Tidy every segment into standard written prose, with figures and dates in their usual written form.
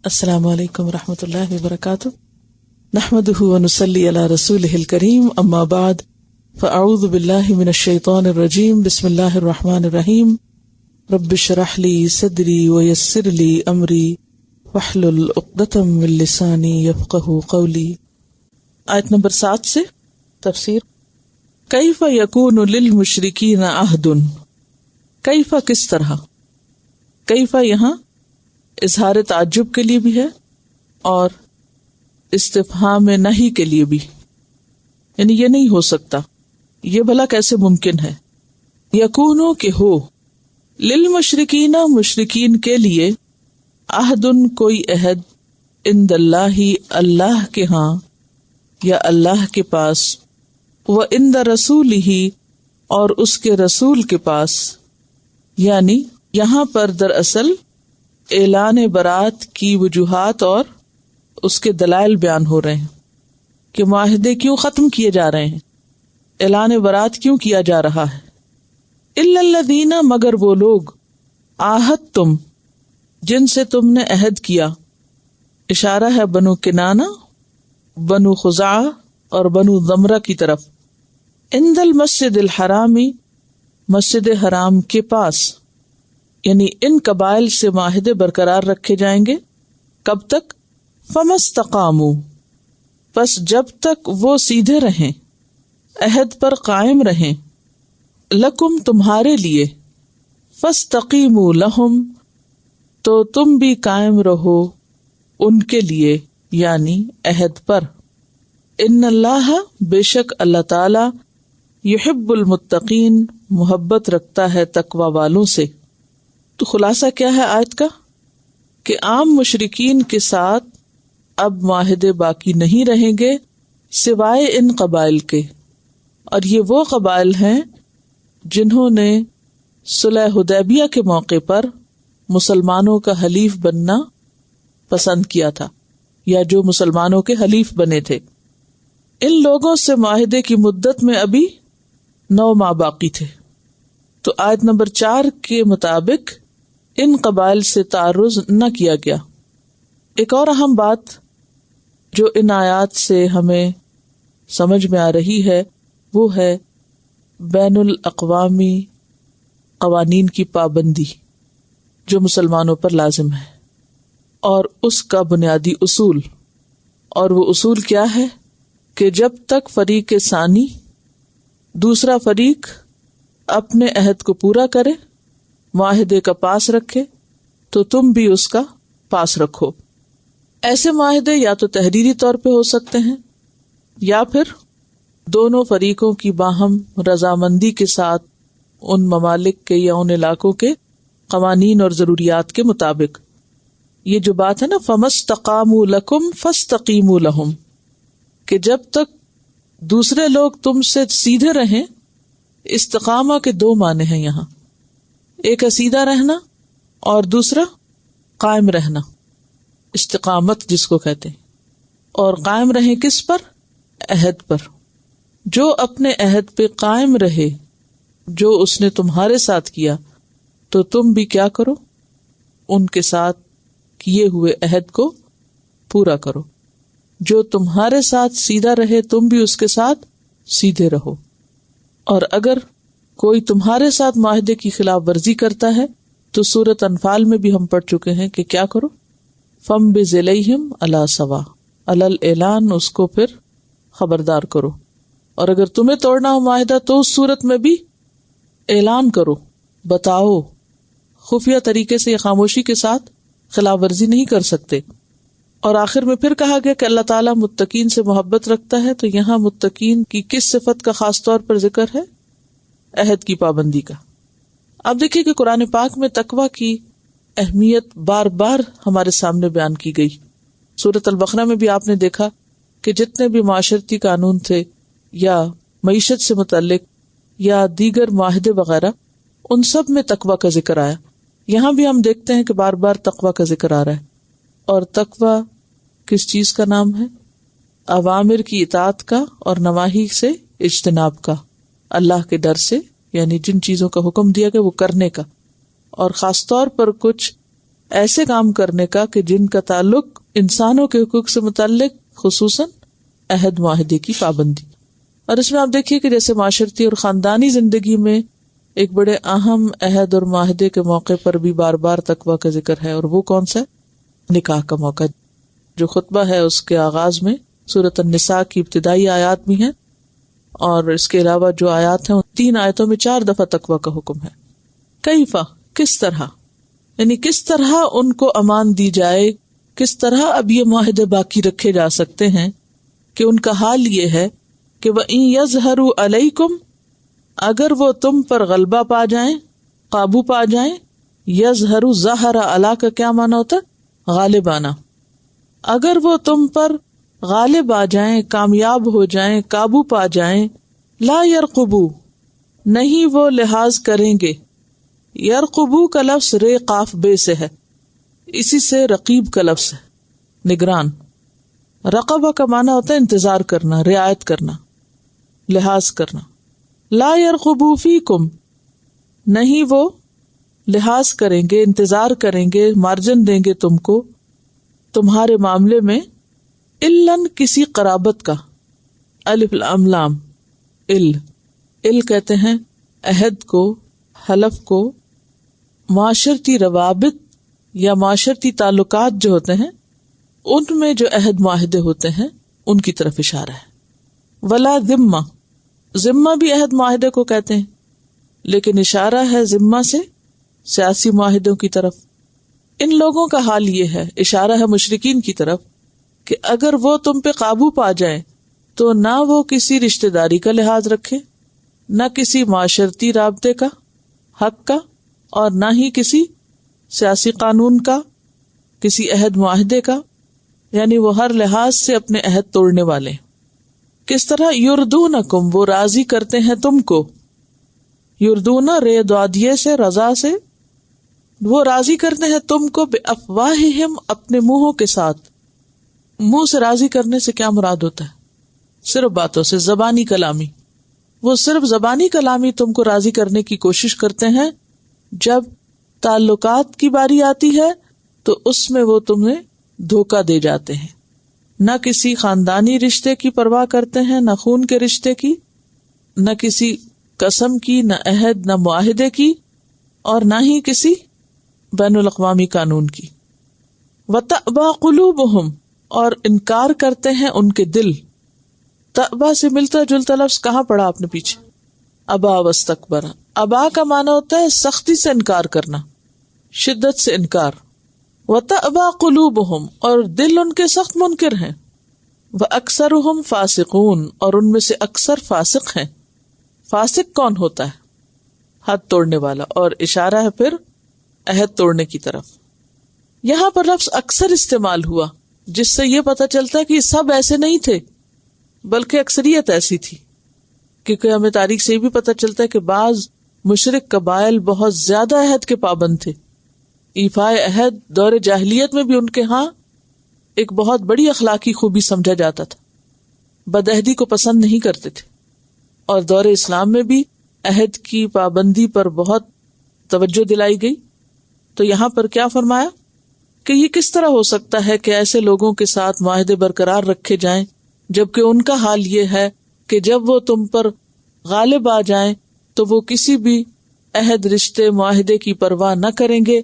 السلام علیکم ورحمۃ اللہ وبرکاتہ، نحمدہ ونصلی علی رسولہ الکریم، اما بعد فاعوذ باللہ من الشیطان الرجیم، بسم اللہ الرحمن الرحیم، رب اشرح لی صدری ویسر لی امری واحلل عقدۃ من لسانی یفقہوا قولی۔ آیت نمبر 7 سے تفسیر۔ کیف یکون للمشرکین عہد، کیف کس طرح، کیف یہاں اظہار تعجب کے لیے بھی ہے اور استفہام نہی کے لیے بھی، یعنی یہ نہیں ہو سکتا، یہ بھلا کیسے ممکن ہے۔ یکونو کہ ہو، للمشرکین مشرکین کے لیے، عہد کوئی عہد، عند اللہ اللہ کے ہاں یا اللہ کے پاس، و عند رسولہ اور اس کے رسول کے پاس، یعنی یہاں پر دراصل اعلان برات کی وجوہات اور اس کے دلائل بیان ہو رہے ہیں کہ معاہدے کیوں ختم کیے جا رہے ہیں، اعلان برات کیوں کیا جا رہا ہے۔ الا الذین، مگر وہ لوگ، عاہدتم جن سے تم نے عہد کیا، اشارہ ہے بنو کنانہ، بنو خزاعہ اور بنو ضمرہ کی طرف، عند المسجد الحرامی مسجد حرام کے پاس، یعنی ان قبائل سے معاہدے برقرار رکھے جائیں گے کب تک؟ فمستقاموا، پس جب تک وہ سیدھے رہیں، عہد پر قائم رہیں، لکم تمہارے لیے، فاستقیموا لہم تو تم بھی قائم رہو ان کے لیے، یعنی عہد پر۔ ان اللہ بے شک اللہ تعالی، یحب المتقین محبت رکھتا ہے تقوی والوں سے۔ تو خلاصہ کیا ہے آیت کا؟ کہ عام مشرکین کے ساتھ اب معاہدے باقی نہیں رہیں گے سوائے ان قبائل کے، اور یہ وہ قبائل ہیں جنہوں نے صلح حدیبیہ کے موقع پر مسلمانوں کا حلیف بننا پسند کیا تھا، یا جو مسلمانوں کے حلیف بنے تھے۔ ان لوگوں سے معاہدے کی مدت میں ابھی 9 ماہ باقی تھے۔ تو آیت نمبر 4 کے مطابق ان قبائل سے تعرض نہ کیا گیا۔ ایک اور اہم بات جو ان آیات سے ہمیں سمجھ میں آ رہی ہے وہ ہے بین الاقوامی قوانین کی پابندی جو مسلمانوں پر لازم ہے، اور اس کا بنیادی اصول، اور وہ اصول کیا ہے کہ جب تک فریق ثانی دوسرا فریق اپنے عہد کو پورا کرے، معاہدے کا پاس رکھے، تو تم بھی اس کا پاس رکھو۔ ایسے معاہدے یا تو تحریری طور پہ ہو سکتے ہیں یا پھر دونوں فریقوں کی باہم رضامندی کے ساتھ ان ممالک کے یا ان علاقوں کے قوانین اور ضروریات کے مطابق۔ یہ جو بات ہے نا فَمَسْتَقَامُوا لَكُمْ فَاسْتَقِيمُوا لَهُمْ، کہ جب تک دوسرے لوگ تم سے سیدھے رہیں، استقامہ کے 2 معنی ہیں یہاں، ایک ہے سیدھا رہنا اور دوسرا قائم رہنا، استقامت جس کو کہتے ہیں۔ اور قائم رہیں کس پر؟ عہد پر۔ جو اپنے عہد پہ قائم رہے، جو اس نے تمہارے ساتھ کیا، تو تم بھی کیا کرو؟ ان کے ساتھ کیے ہوئے عہد کو پورا کرو۔ جو تمہارے ساتھ سیدھا رہے تم بھی اس کے ساتھ سیدھے رہو، اور اگر کوئی تمہارے ساتھ معاہدے کی خلاف ورزی کرتا ہے تو سورۃ انفال میں بھی ہم پڑھ چکے ہیں کہ کیا کرو؟ فَانبِذْ عَلَىٰ سَوَاءٍ، عَلَى الْإِعْلَانِ، اس کو پھر خبردار کرو۔ اور اگر تمہیں توڑنا ہو معاہدہ تو اس صورت میں بھی اعلان کرو، بتاؤ، خفیہ طریقے سے یا خاموشی کے ساتھ خلاف ورزی نہیں کر سکتے۔ اور آخر میں پھر کہا گیا کہ اللہ تعالیٰ متقین سے محبت رکھتا ہے، تو یہاں متقین کی کس صفت کا خاص طور پر ذکر ہے؟ عہد کی پابندی کا۔ اب دیکھیے کہ قرآن پاک میں تقویٰ کی اہمیت بار بار ہمارے سامنے بیان کی گئی۔ سورۃ البقرہ میں بھی آپ نے دیکھا کہ جتنے بھی معاشرتی قانون تھے یا معیشت سے متعلق یا دیگر معاہدے وغیرہ، ان سب میں تقویٰ کا ذکر آیا۔ یہاں بھی ہم دیکھتے ہیں کہ بار بار تقویٰ کا ذکر آ رہا ہے۔ اور تقویٰ کس چیز کا نام ہے؟ اوامر کی اطاعت کا اور نواہی سے اجتناب کا، اللہ کے ڈر سے، یعنی جن چیزوں کا حکم دیا گیا وہ کرنے کا، اور خاص طور پر کچھ ایسے کام کرنے کا کہ جن کا تعلق انسانوں کے حقوق سے متعلق، خصوصاً عہد معاہدے کی پابندی. اور اس میں آپ دیکھیے کہ جیسے معاشرتی اور خاندانی زندگی میں ایک بڑے اہم عہد اور معاہدے کے موقع پر بھی بار بار تقویٰ کا ذکر ہے، اور وہ کون سا ہے؟ نکاح کا موقع. جو خطبہ ہے اس کے آغاز میں سورۃ النساء کی ابتدائی آیات بھی ہیں، اور اس کے علاوہ جو آیات ہیں 3 آیتوں میں 4 دفعہ تقویٰ کا حکم ہے. کیفا، کس طرح، یعنی کس طرح ان کو امان دی جائے، کس طرح اب یہ معاہدے باقی رکھے جا سکتے ہیں کہ ان کا حال یہ ہے کہ وَإِن يَظْهَرُوا عَلَيْكُمْ، اگر وہ تم پر غلبہ پا جائیں، قابو پا جائیں. يَظْهَرُ ظَهَرَ عَلَى کا کیا معنی ہوتا ہے؟ غالب آنا. اگر وہ تم پر غالب آ جائیں، کامیاب ہو جائیں، قابو پا جائیں. لا يرقبو، نہیں وہ لحاظ کریں گے. یرقبو کا لفظ رے قاف بے سے ہے، اسی سے رقیب کا لفظ ہے، نگران. رقبہ کا معنی ہوتا ہے انتظار کرنا، رعایت کرنا، لحاظ کرنا. لا یرقبو فیکم، نہیں وہ لحاظ کریں گے، انتظار کریں گے، مارجن دیں گے تم کو تمہارے معاملے میں. الن، کسی قرابت کا. الف لام لام، ال کہتے ہیں عہد کو، حلف کو. معاشرتی روابط یا معاشرتی تعلقات جو ہوتے ہیں ان میں جو عہد معاہدے ہوتے ہیں ان کی طرف اشارہ ہے. ولا ذمہ، ذمہ بھی عہد معاہدے کو کہتے ہیں، لیکن اشارہ ہے ذمہ سے سیاسی معاہدوں کی طرف. ان لوگوں کا حال یہ ہے، اشارہ ہے مشرکین کی طرف، کہ اگر وہ تم پہ قابو پا جائیں تو نہ وہ کسی رشتہ داری کا لحاظ رکھے، نہ کسی معاشرتی رابطے کا، حق کا، اور نہ ہی کسی سیاسی قانون کا، کسی عہد معاہدے کا. یعنی وہ ہر لحاظ سے اپنے عہد توڑنے والے. کس طرح؟ یردونکم، وہ راضی کرتے ہیں تم کو. یردونا رے دعادیے سے، رضا سے. وہ راضی کرتے ہیں تم کو بافواہہم، اپنے منہوں کے ساتھ. منہ سے راضی کرنے سے کیا مراد ہوتا ہے؟ صرف باتوں سے، زبانی کلامی. وہ صرف زبانی کلامی تم کو راضی کرنے کی کوشش کرتے ہیں. جب تعلقات کی باری آتی ہے تو اس میں وہ تمہیں دھوکہ دے جاتے ہیں. نہ کسی خاندانی رشتے کی پرواہ کرتے ہیں، نہ خون کے رشتے کی، نہ کسی قسم کی، نہ عہد، نہ معاہدے کی، اور نہ ہی کسی بین الاقوامی قانون کی. وَتَأْبَى قُلُوبُهُمْ، اور انکار کرتے ہیں ان کے دل. تأبا سے ملتا جلتا لفظ کہاں پڑا آپ نے پیچھے؟ ابا واستکبر. ابا کا معنی ہوتا ہے سختی سے انکار کرنا، شدت سے انکار. وَتَأْبَى قُلُوبُهُمْ، اور دل ان کے سخت منکر ہیں. وَأَكْثَرُهُمْ فَاسِقُونَ، اور ان میں سے اکثر فاسق ہیں. فاسق کون ہوتا ہے؟ حد توڑنے والا، اور اشارہ ہے پھر عہد توڑنے کی طرف. یہاں پر لفظ اکثر استعمال ہوا، جس سے یہ پتہ چلتا ہے کہ سب ایسے نہیں تھے، بلکہ اکثریت ایسی تھی. کیونکہ ہمیں تاریخ سے یہ بھی پتہ چلتا ہے کہ بعض مشرک قبائل بہت زیادہ عہد کے پابند تھے. ایفائے عہد دور جاہلیت میں بھی ان کے ہاں ایک بہت بڑی اخلاقی خوبی سمجھا جاتا تھا. بدعہدی کو پسند نہیں کرتے تھے. اور دور اسلام میں بھی عہد کی پابندی پر بہت توجہ دلائی گئی. تو یہاں پر کیا فرمایا کہ یہ کس طرح ہو سکتا ہے کہ ایسے لوگوں کے ساتھ معاہدے برقرار رکھے جائیں، جبکہ ان کا حال یہ ہے کہ جب وہ تم پر غالب آ جائیں تو وہ کسی بھی عہد، رشتے، معاہدے کی پرواہ نہ کریں گے،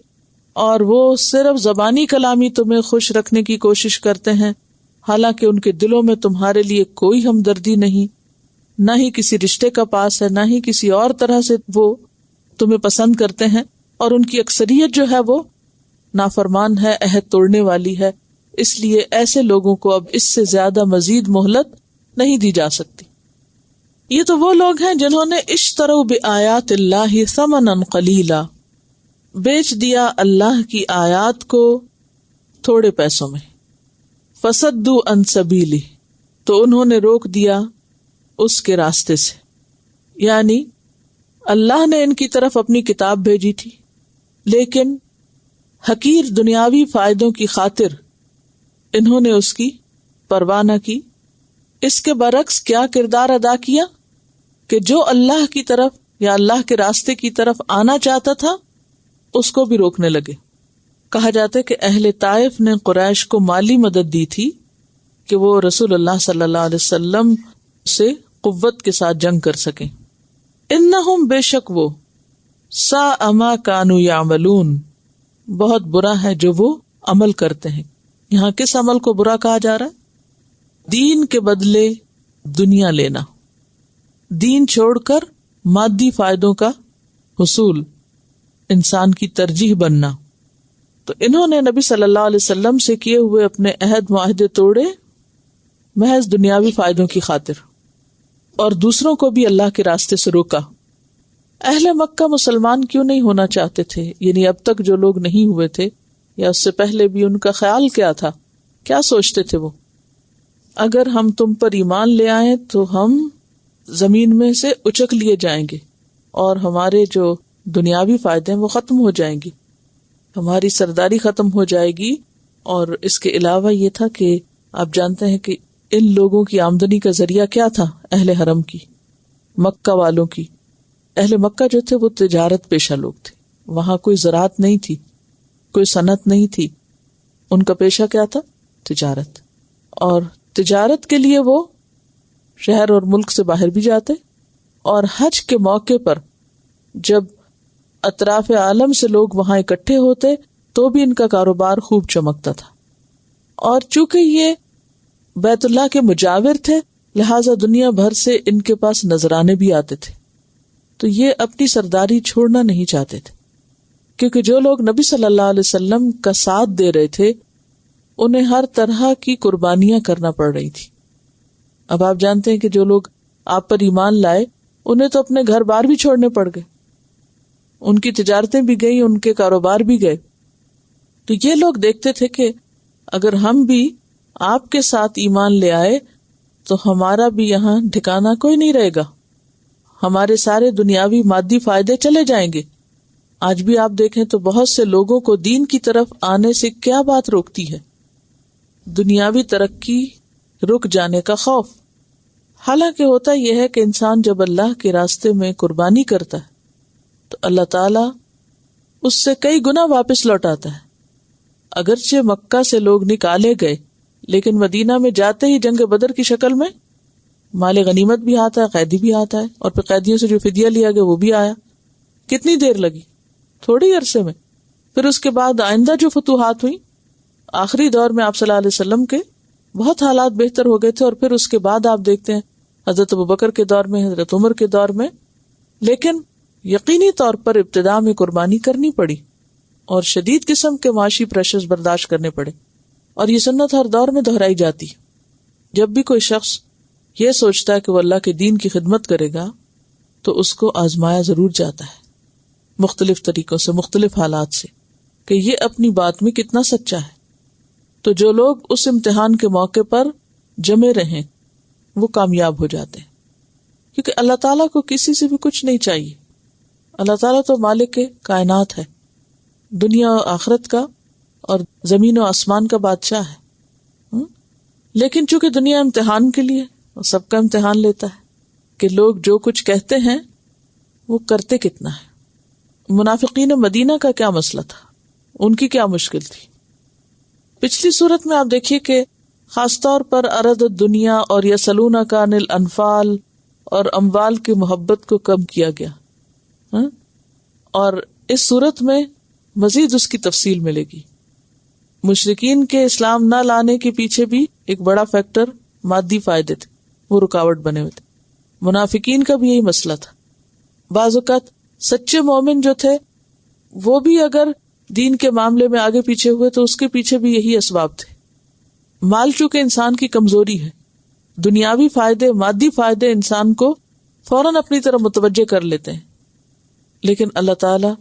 اور وہ صرف زبانی کلامی تمہیں خوش رکھنے کی کوشش کرتے ہیں، حالانکہ ان کے دلوں میں تمہارے لیے کوئی ہمدردی نہیں، نہ ہی کسی رشتے کا پاس ہے، نہ ہی کسی اور طرح سے وہ تمہیں پسند کرتے ہیں. اور ان کی اکثریت جو ہے وہ نافرمان ہے، عہد توڑنے والی ہے. اس لیے ایسے لوگوں کو اب اس سے زیادہ مزید مہلت نہیں دی جا سکتی. یہ تو وہ لوگ ہیں جنہوں نے اشتروا بآیات اللہ ثمنا قلیلا، بیچ دیا اللہ کی آیات کو تھوڑے پیسوں میں. فصدوا عن سبیلہ، تو انہوں نے روک دیا اس کے راستے سے. یعنی اللہ نے ان کی طرف اپنی کتاب بھیجی تھی، لیکن حقیر دنیاوی فائدوں کی خاطر انہوں نے اس کی پرواہ نہ کی. اس کے برعکس کیا کردار ادا کیا کہ جو اللہ کی طرف یا اللہ کے راستے کی طرف آنا چاہتا تھا اس کو بھی روکنے لگے. کہا جاتا ہے کہ اہل طائف نے قریش کو مالی مدد دی تھی کہ وہ رسول اللہ صلی اللہ علیہ وسلم سے قوت کے ساتھ جنگ کر سکیں. انہم بے شک وہ ساء ما کانوا یعملون بہت برا ہے جو وہ عمل کرتے ہیں. یہاں کس عمل کو برا کہا جا رہا ہے؟ دین کے بدلے دنیا لینا، دین چھوڑ کر مادی فائدوں کا حصول، انسان کی ترجیح بننا. تو انہوں نے نبی صلی اللہ علیہ وسلم سے کیے ہوئے اپنے عہد معاہدے توڑے محض دنیاوی فائدوں کی خاطر، اور دوسروں کو بھی اللہ کے راستے سے روکا. اہل مکہ مسلمان کیوں نہیں ہونا چاہتے تھے؟ یعنی اب تک جو لوگ نہیں ہوئے تھے یا اس سے پہلے بھی، ان کا خیال کیا تھا؟ کیا سوچتے تھے وہ؟ اگر ہم تم پر ایمان لے آئیں تو ہم زمین میں سے اچک لیے جائیں گے اور ہمارے جو دنیاوی فائدے ہیں وہ ختم ہو جائیں گی، ہماری سرداری ختم ہو جائے گی. اور اس کے علاوہ یہ تھا کہ آپ جانتے ہیں کہ ان لوگوں کی آمدنی کا ذریعہ کیا تھا؟ اہل حرم کی، مکہ والوں کی. اہل مکہ جو تھے وہ تجارت پیشہ لوگ تھے، وہاں کوئی زراعت نہیں تھی، کوئی صنعت نہیں تھی. ان کا پیشہ کیا تھا؟ تجارت. اور تجارت کے لیے وہ شہر اور ملک سے باہر بھی جاتے، اور حج کے موقع پر جب اطراف عالم سے لوگ وہاں اکٹھے ہوتے تو بھی ان کا کاروبار خوب چمکتا تھا. اور چونکہ یہ بیت اللہ کے مجاور تھے لہٰذا دنیا بھر سے ان کے پاس نذرانے بھی آتے تھے. تو یہ اپنی سرداری چھوڑنا نہیں چاہتے تھے، کیونکہ جو لوگ نبی صلی اللہ علیہ وسلم کا ساتھ دے رہے تھے انہیں ہر طرح کی قربانیاں کرنا پڑ رہی تھی. اب آپ جانتے ہیں کہ جو لوگ آپ پر ایمان لائے انہیں تو اپنے گھر بار بھی چھوڑنے پڑ گئے، ان کی تجارتیں بھی گئی، ان کے کاروبار بھی گئے. تو یہ لوگ دیکھتے تھے کہ اگر ہم بھی آپ کے ساتھ ایمان لے آئے تو ہمارا بھی یہاں ٹھکانا کوئی نہیں رہے گا، ہمارے سارے دنیاوی مادی فائدے چلے جائیں گے. آج بھی آپ دیکھیں تو بہت سے لوگوں کو دین کی طرف آنے سے کیا بات روکتی ہے؟ دنیاوی ترقی، رک جانے کا خوف. حالانکہ ہوتا یہ ہے کہ انسان جب اللہ کے راستے میں قربانی کرتا ہے تو اللہ تعالیٰ اس سے کئی گنا واپس لوٹاتا ہے. اگرچہ مکہ سے لوگ نکالے گئے لیکن مدینہ میں جاتے ہی جنگ بدر کی شکل میں مال غنیمت بھی آتا ہے، قیدی بھی آتا ہے، اور پھر قیدیوں سے جو فدیہ لیا گیا وہ بھی آیا. کتنی دیر لگی؟ تھوڑی عرصے میں. پھر اس کے بعد آئندہ جو فتوحات ہوئی آخری دور میں آپ صلی اللہ علیہ وسلم کے بہت حالات بہتر ہو گئے تھے، اور پھر اس کے بعد آپ دیکھتے ہیں حضرت ابوبکر کے دور میں، حضرت عمر کے دور میں. لیکن یقینی طور پر ابتدا میں قربانی کرنی پڑی اور شدید قسم کے معاشی پریشرز برداشت کرنے پڑے، اور یہ سنت ہر دور میں دہرائی جاتی ہے. جب بھی کوئی شخص یہ سوچتا ہے کہ وہ اللہ کے دین کی خدمت کرے گا تو اس کو آزمایا ضرور جاتا ہے مختلف طریقوں سے، مختلف حالات سے، کہ یہ اپنی بات میں کتنا سچا ہے. تو جو لوگ اس امتحان کے موقع پر جمے رہیں وہ کامیاب ہو جاتے ہیں، کیونکہ اللہ تعالیٰ کو کسی سے بھی کچھ نہیں چاہیے. اللہ تعالیٰ تو مالک کائنات ہے، دنیا و آخرت کا اور زمین و آسمان کا بادشاہ ہے. لیکن چونکہ دنیا امتحان کے لیے سب کا امتحان لیتا ہے کہ لوگ جو کچھ کہتے ہیں وہ کرتے کتنا ہے. منافقین مدینہ کا کیا مسئلہ تھا؟ ان کی کیا مشکل تھی؟ پچھلی صورت میں آپ دیکھیے کہ خاص طور پر ارد الدنیا اور یسلونک عن الانفال اور اموال کی محبت کو کم کیا گیا، اور اس صورت میں مزید اس کی تفصیل ملے گی. مشرکین کے اسلام نہ لانے کے پیچھے بھی ایک بڑا فیکٹر مادی فائدے تھے، وہ رکاوٹ بنے ہوئے تھے. منافقین کا بھی یہی مسئلہ تھا. بعض اوقات سچے مومن جو تھے وہ بھی اگر دین کے معاملے میں آگے پیچھے ہوئے تو اس کے پیچھے بھی یہی اسباب تھے. مال چونکہ انسان کی کمزوری ہے، دنیاوی فائدے، مادی فائدے انسان کو فوراً اپنی طرف متوجہ کر لیتے ہیں. لیکن اللہ تعالیٰ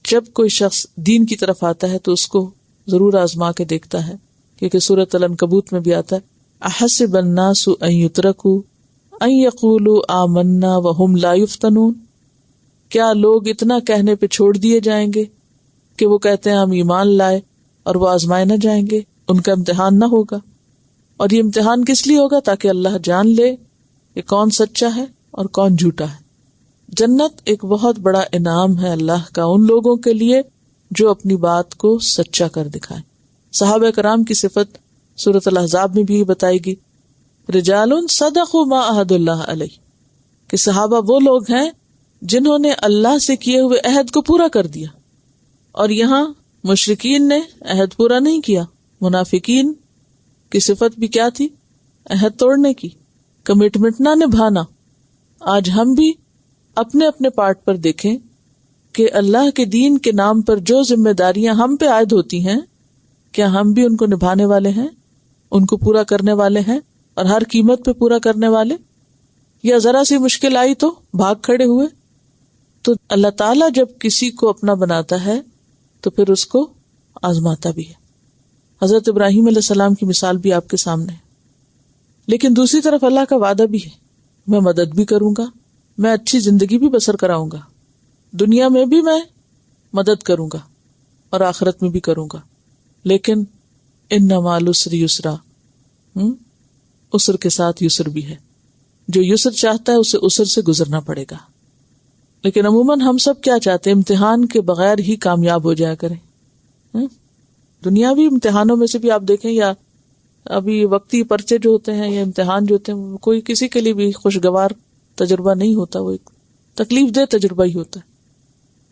جب کوئی شخص دین کی طرف آتا ہے تو اس کو ضرور آزما کے دیکھتا ہے، کیونکہ سورۃ العنکبوت میں بھی آتا ہے احسب الناس ان یترکوا ان یقولوا آمنا وہم لا یفتنون. کیا لوگ اتنا کہنے پہ چھوڑ دیے جائیں گے کہ وہ کہتے ہیں ہم ایمان لائے اور وہ آزمائے نہ جائیں گے، ان کا امتحان نہ ہوگا. اور یہ امتحان کس لیے ہوگا؟ تاکہ اللہ جان لے کہ کون سچا ہے اور کون جھوٹا ہے. جنت ایک بہت بڑا انعام ہے اللہ کا ان لوگوں کے لیے جو اپنی بات کو سچا کر دکھائے. صحابہ کرام کی صفت سورۃ الاحزاب میں بھی بتائی گی، رجال صدقوا ما عہدوا اللہ علیہ، کہ صحابہ وہ لوگ ہیں جنہوں نے اللہ سے کیے ہوئے عہد کو پورا کر دیا. اور یہاں مشرکین نے عہد پورا نہیں کیا. منافقین کی صفت بھی کیا تھی؟ عہد توڑنے کی، کمٹمنٹ نہ نبھانا. آج ہم بھی اپنے اپنے پارٹ پر دیکھیں کہ اللہ کے دین کے نام پر جو ذمہ داریاں ہم پہ عائد ہوتی ہیں، کیا ہم بھی ان کو نبھانے والے ہیں، ان کو پورا کرنے والے ہیں، اور ہر قیمت پہ پورا کرنے والے؟ یا ذرا سی مشکل آئی تو بھاگ کھڑے ہوئے؟ تو اللہ تعالیٰ جب کسی کو اپنا بناتا ہے تو پھر اس کو آزماتا بھی ہے. حضرت ابراہیم علیہ السلام کی مثال بھی آپ کے سامنے ہے. لیکن دوسری طرف اللہ کا وعدہ بھی ہے، میں مدد بھی کروں گا، میں اچھی زندگی بھی بسر کراؤں گا، دنیا میں بھی میں مدد کروں گا اور آخرت میں بھی کروں گا. لیکن ان مع العسر یسرا، عسر کے ساتھ یسر بھی ہے. جو یسر چاہتا ہے اسے عسر سے گزرنا پڑے گا. لیکن عموماً ہم سب کیا چاہتے ہیں؟ امتحان کے بغیر ہی کامیاب ہو جایا کریں. دنیاوی امتحانوں میں سے بھی آپ دیکھیں، یا ابھی وقتی پرچے جو ہوتے ہیں یا امتحان جو ہوتے ہیں، کوئی کسی کے لیے بھی خوشگوار تجربہ نہیں ہوتا، وہ ایک تکلیف دہ تجربہ ہی ہوتا ہے.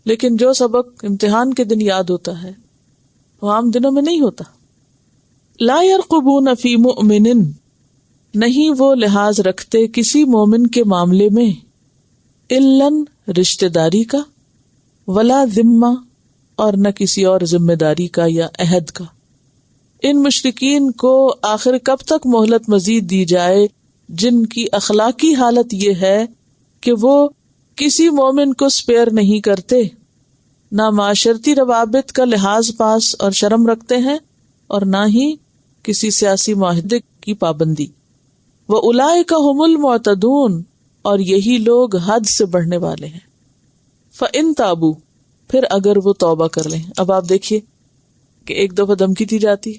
لیکن جو سبق امتحان کے دن یاد ہوتا ہے وہ عام دنوں میں نہیں ہوتا. لا يرقبون فی مؤمن، نہیں وہ لحاظ رکھتے کسی مومن کے معاملے میں، الاً رشتہ داری کا، ولا ذمہ، اور نہ کسی اور ذمہ داری کا یا عہد کا. ان مشرکین کو آخر کب تک مہلت مزید دی جائے جن کی اخلاقی حالت یہ ہے کہ وہ کسی مومن کو سپیئر نہیں کرتے، نہ معاشرتی روابط کا لحاظ پاس اور شرم رکھتے ہیں، اور نہ ہی کسی سیاسی معاہدے کی پابندی. وَأُولَئِكَ هُمُ الْمُعْتَدُونَ، اور یہی لوگ حد سے بڑھنے والے ہیں. فَإِن تَابُوا، پھر اگر وہ توبہ کر لیں. اب آپ دیکھیے کہ ایک دفعہ دھمکی دی جاتی،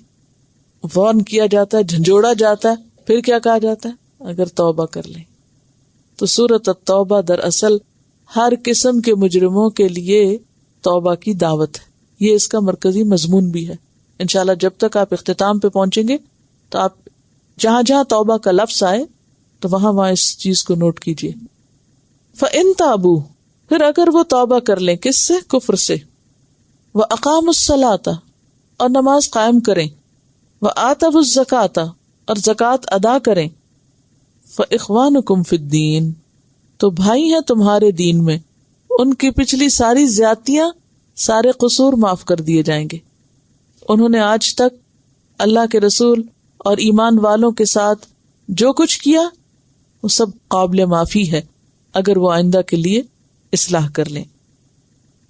وارن کیا جاتا ہے، جھنجھوڑا جاتا ہے، پھر کیا کہا جاتا ہے؟ اگر توبہ کر لیں. تو سورۃ التوبہ دراصل ہر قسم کے مجرموں کے لیے توبہ کی دعوت ہے. یہ اس کا مرکزی مضمون بھی ہے. انشاءاللہ جب تک آپ اختتام پہ پہنچیں گے تو آپ جہاں جہاں توبہ کا لفظ آئے تو وہاں اس چیز کو نوٹ کیجیے. فَإِن تَابُوا، پھر اگر وہ توبہ کر لیں، کس سے؟ کفر سے. وَأَقَامُوا الصَّلَاةَ، اور نماز قائم کریں. وَآتَوُا الزَّكَاةَ، اور زکوٰۃ ادا کریں. فَإِخْوَانُكُمْ فِي الدِّينِ، تو بھائی ہیں تمہارے دین میں. ان کی پچھلی ساری زیادتیاں، سارے قصور معاف کر دیے جائیں گے. انہوں نے آج تک اللہ کے رسول اور ایمان والوں کے ساتھ جو کچھ کیا وہ سب قابل معافی ہے اگر وہ آئندہ کے لیے اصلاح کر لیں.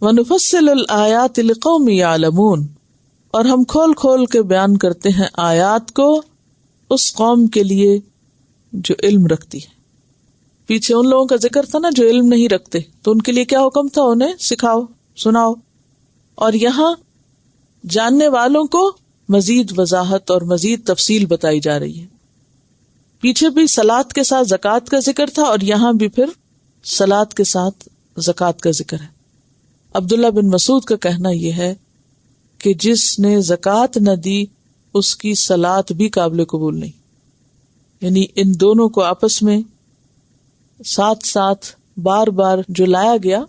وَنُفَصِّلُ الْآيَاتِ لِقَوْمٍ يَعْلَمُونَ، اور ہم کھول کھول کے بیان کرتے ہیں آیات کو اس قوم کے لیے جو علم رکھتی ہے. پیچھے ان لوگوں کا ذکر تھا نا جو علم نہیں رکھتے، تو ان کے لیے کیا حکم تھا؟ انہیں سکھاؤ، سناؤ. اور یہاں جاننے والوں کو مزید وضاحت اور مزید تفصیل بتائی جا رہی ہے. پیچھے بھی صلاۃ کے ساتھ زکوٰۃ کا ذکر تھا، اور یہاں بھی پھر صلاۃ کے ساتھ زکوٰۃ کا ذکر ہے. عبداللہ بن مسعود کا کہنا یہ ہے کہ جس نے زکوٰۃ نہ دی اس کی صلاۃ بھی قابل قبول نہیں. یعنی ان دونوں کو آپس میں ساتھ ساتھ بار بار جو لایا گیا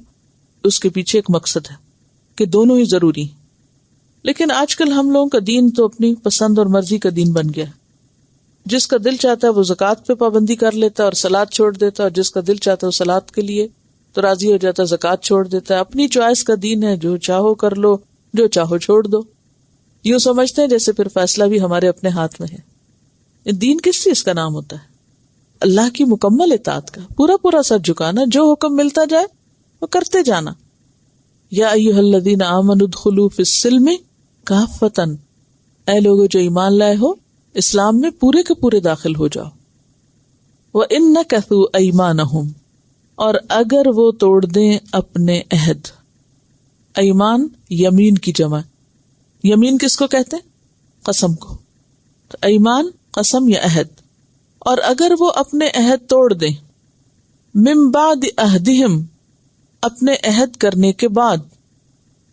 اس کے پیچھے ایک مقصد ہے کہ دونوں ہی ضروری ہیں. لیکن آج کل ہم لوگوں کا دین تو اپنی پسند اور مرضی کا دین بن گیا ہے. جس کا دل چاہتا ہے وہ زکوٰۃ پہ پابندی کر لیتا ہے اور صلاۃ چھوڑ دیتا ہے، اور جس کا دل چاہتا ہے وہ صلاۃ کے لیے تو راضی ہو جاتا ہے، زکوٰۃ چھوڑ دیتا ہے. اپنی چوائس کا دین ہے، جو چاہو کر لو، جو چاہو چھوڑ دو. یوں سمجھتے ہیں جیسے پھر فیصلہ بھی ہمارے اپنے ہاتھ میں ہے. دین کس چیز کا نام ہوتا ہے؟ اللہ کی مکمل اطاعت کا، پورا پورا سر جھکانا، جو حکم ملتا جائے وہ کرتے جانا. یا ایھا الذین آمنوا ادخلوا فی السلم کافۃ، اے لوگو جو ایمان لائے ہو اسلام میں پورے کے پورے داخل ہو جاؤ. وَإِن نَكَثُوا أَيْمَانَهُمْ، اور اگر وہ توڑ دیں اپنے عہد. ایمان یمین کی جمع. یمین کس کو کہتے ہیں؟ قسم کو. تو ایمان قسم یا عہد. اور اگر وہ اپنے عہد توڑ دیں، من بعد عہدہم، اپنے عہد کرنے کے بعد،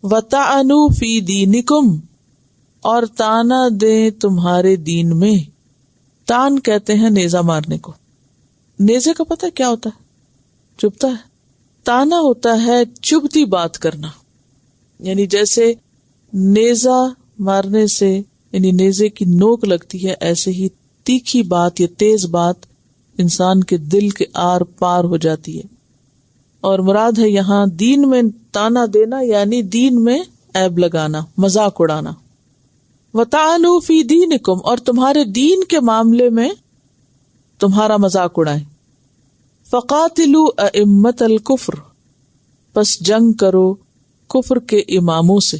وَطَعَنُوا فِي دِينِكُمْ، اور تانا دیں تمہارے دین میں. تان کہتے ہیں نیزہ مارنے کو. نیزے کا پتہ کیا ہوتا ہے؟ چبھتا ہے. تانا ہوتا ہے چبھتی بات کرنا، یعنی جیسے نیزہ مارنے سے یعنی نیزے کی نوک لگتی ہے، ایسے ہی تیکھی بات یا تیز بات انسان کے دل کے آر پار ہو جاتی ہے. اور مراد ہے یہاں دین میں تانا دینا، یعنی دین میں عیب لگانا، مذاق اڑانا. وَطَعَنُوا فِي دِينِكُمْ، اور تمہارے دین کے معاملے میں تمہارا مذاق اڑائیں. فَقَاتِلُوا أَئِمَّةَ الْكُفْرِ، پس جنگ کرو کفر کے اماموں سے.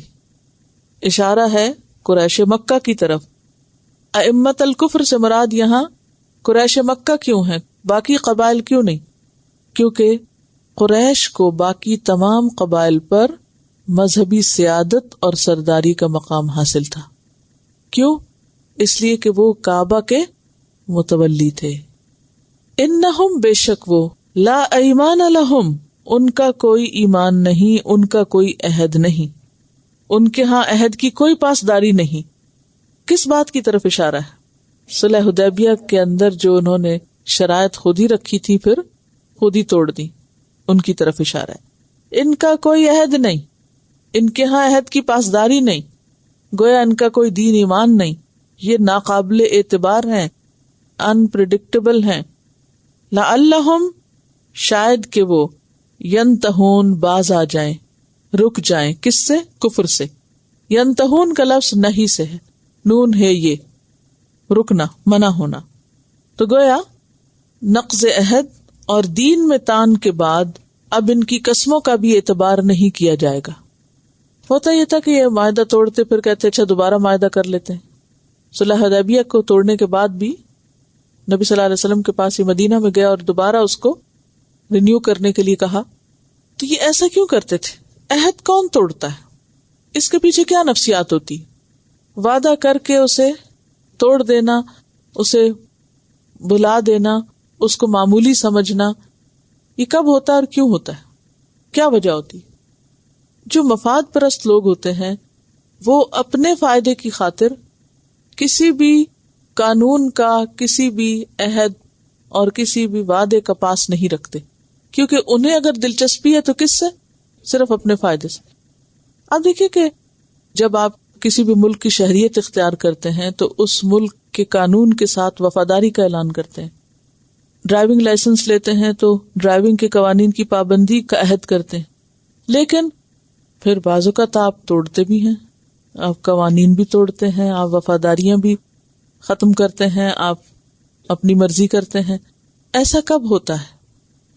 اشارہ ہے قریش مکہ کی طرف. ائمۃ الکفر سے مراد یہاں قریش مکہ کیوں ہیں، باقی قبائل کیوں نہیں؟ کیونکہ قریش کو باقی تمام قبائل پر مذہبی سیادت اور سرداری کا مقام حاصل تھا. کیوں؟ اس لیے کہ وہ کعبہ کے متولی تھے. انہم، بے شک وہ، لا ایمان لہم، ان کا کوئی ایمان نہیں، ان کا کوئی عہد نہیں، ان کے ہاں عہد کی کوئی پاسداری نہیں. کس بات کی طرف اشارہ ہے؟ صلح حدیبیہ کے اندر جو انہوں نے شرائط خود ہی رکھی تھی پھر خود ہی توڑ دی، ان کی طرف اشارہ ہے. ان کا کوئی عہد نہیں، ان کے ہاں عہد کی پاسداری نہیں، گویا ان کا کوئی دین ایمان نہیں. یہ ناقابل اعتبار ہیں، انپریڈکٹیبل ہیں. لعلہم، شاید کہ وہ، ینتہون، باز آ جائیں، رک جائیں. کس سے؟ کفر سے. ینتہون کا لفظ نہیں سے ہے، نون ہے یہ، رکنا، منع ہونا. تو گویا نقض عہد اور دین میں تان کے بعد اب ان کی قسموں کا بھی اعتبار نہیں کیا جائے گا. ہوتا یہ تھا کہ یہ معاہدہ توڑتے پھر کہتے اچھا دوبارہ معاہدہ کر لیتے ہیں. صلح حدیبیہ کو توڑنے کے بعد بھی نبی صلی اللہ علیہ وسلم کے پاس ہی مدینہ میں گیا اور دوبارہ اس کو رینیو کرنے کے لیے کہا. تو یہ ایسا کیوں کرتے تھے؟ عہد کون توڑتا ہے؟ اس کے پیچھے کیا نفسیات ہوتی؟ وعدہ کر کے اسے توڑ دینا، اسے بلا دینا، اس کو معمولی سمجھنا، یہ کب ہوتا ہے اور کیوں ہوتا ہے؟ کیا وجہ ہوتی؟ جو مفاد پرست لوگ ہوتے ہیں وہ اپنے فائدے کی خاطر کسی بھی قانون کا، کسی بھی عہد اور کسی بھی وعدے کا پاس نہیں رکھتے، کیونکہ انہیں اگر دلچسپی ہے تو کس سے؟ صرف اپنے فائدے سے. آپ دیکھیے کہ جب آپ کسی بھی ملک کی شہریت اختیار کرتے ہیں تو اس ملک کے قانون کے ساتھ وفاداری کا اعلان کرتے ہیں. ڈرائیونگ لائسنس لیتے ہیں تو ڈرائیونگ کے قوانین کی پابندی کا عہد کرتے ہیں. لیکن پھر بعض اوقات آپ توڑتے بھی ہیں، آپ قوانین بھی توڑتے ہیں، آپ وفاداریاں بھی ختم کرتے ہیں، آپ اپنی مرضی کرتے ہیں. ایسا کب ہوتا ہے؟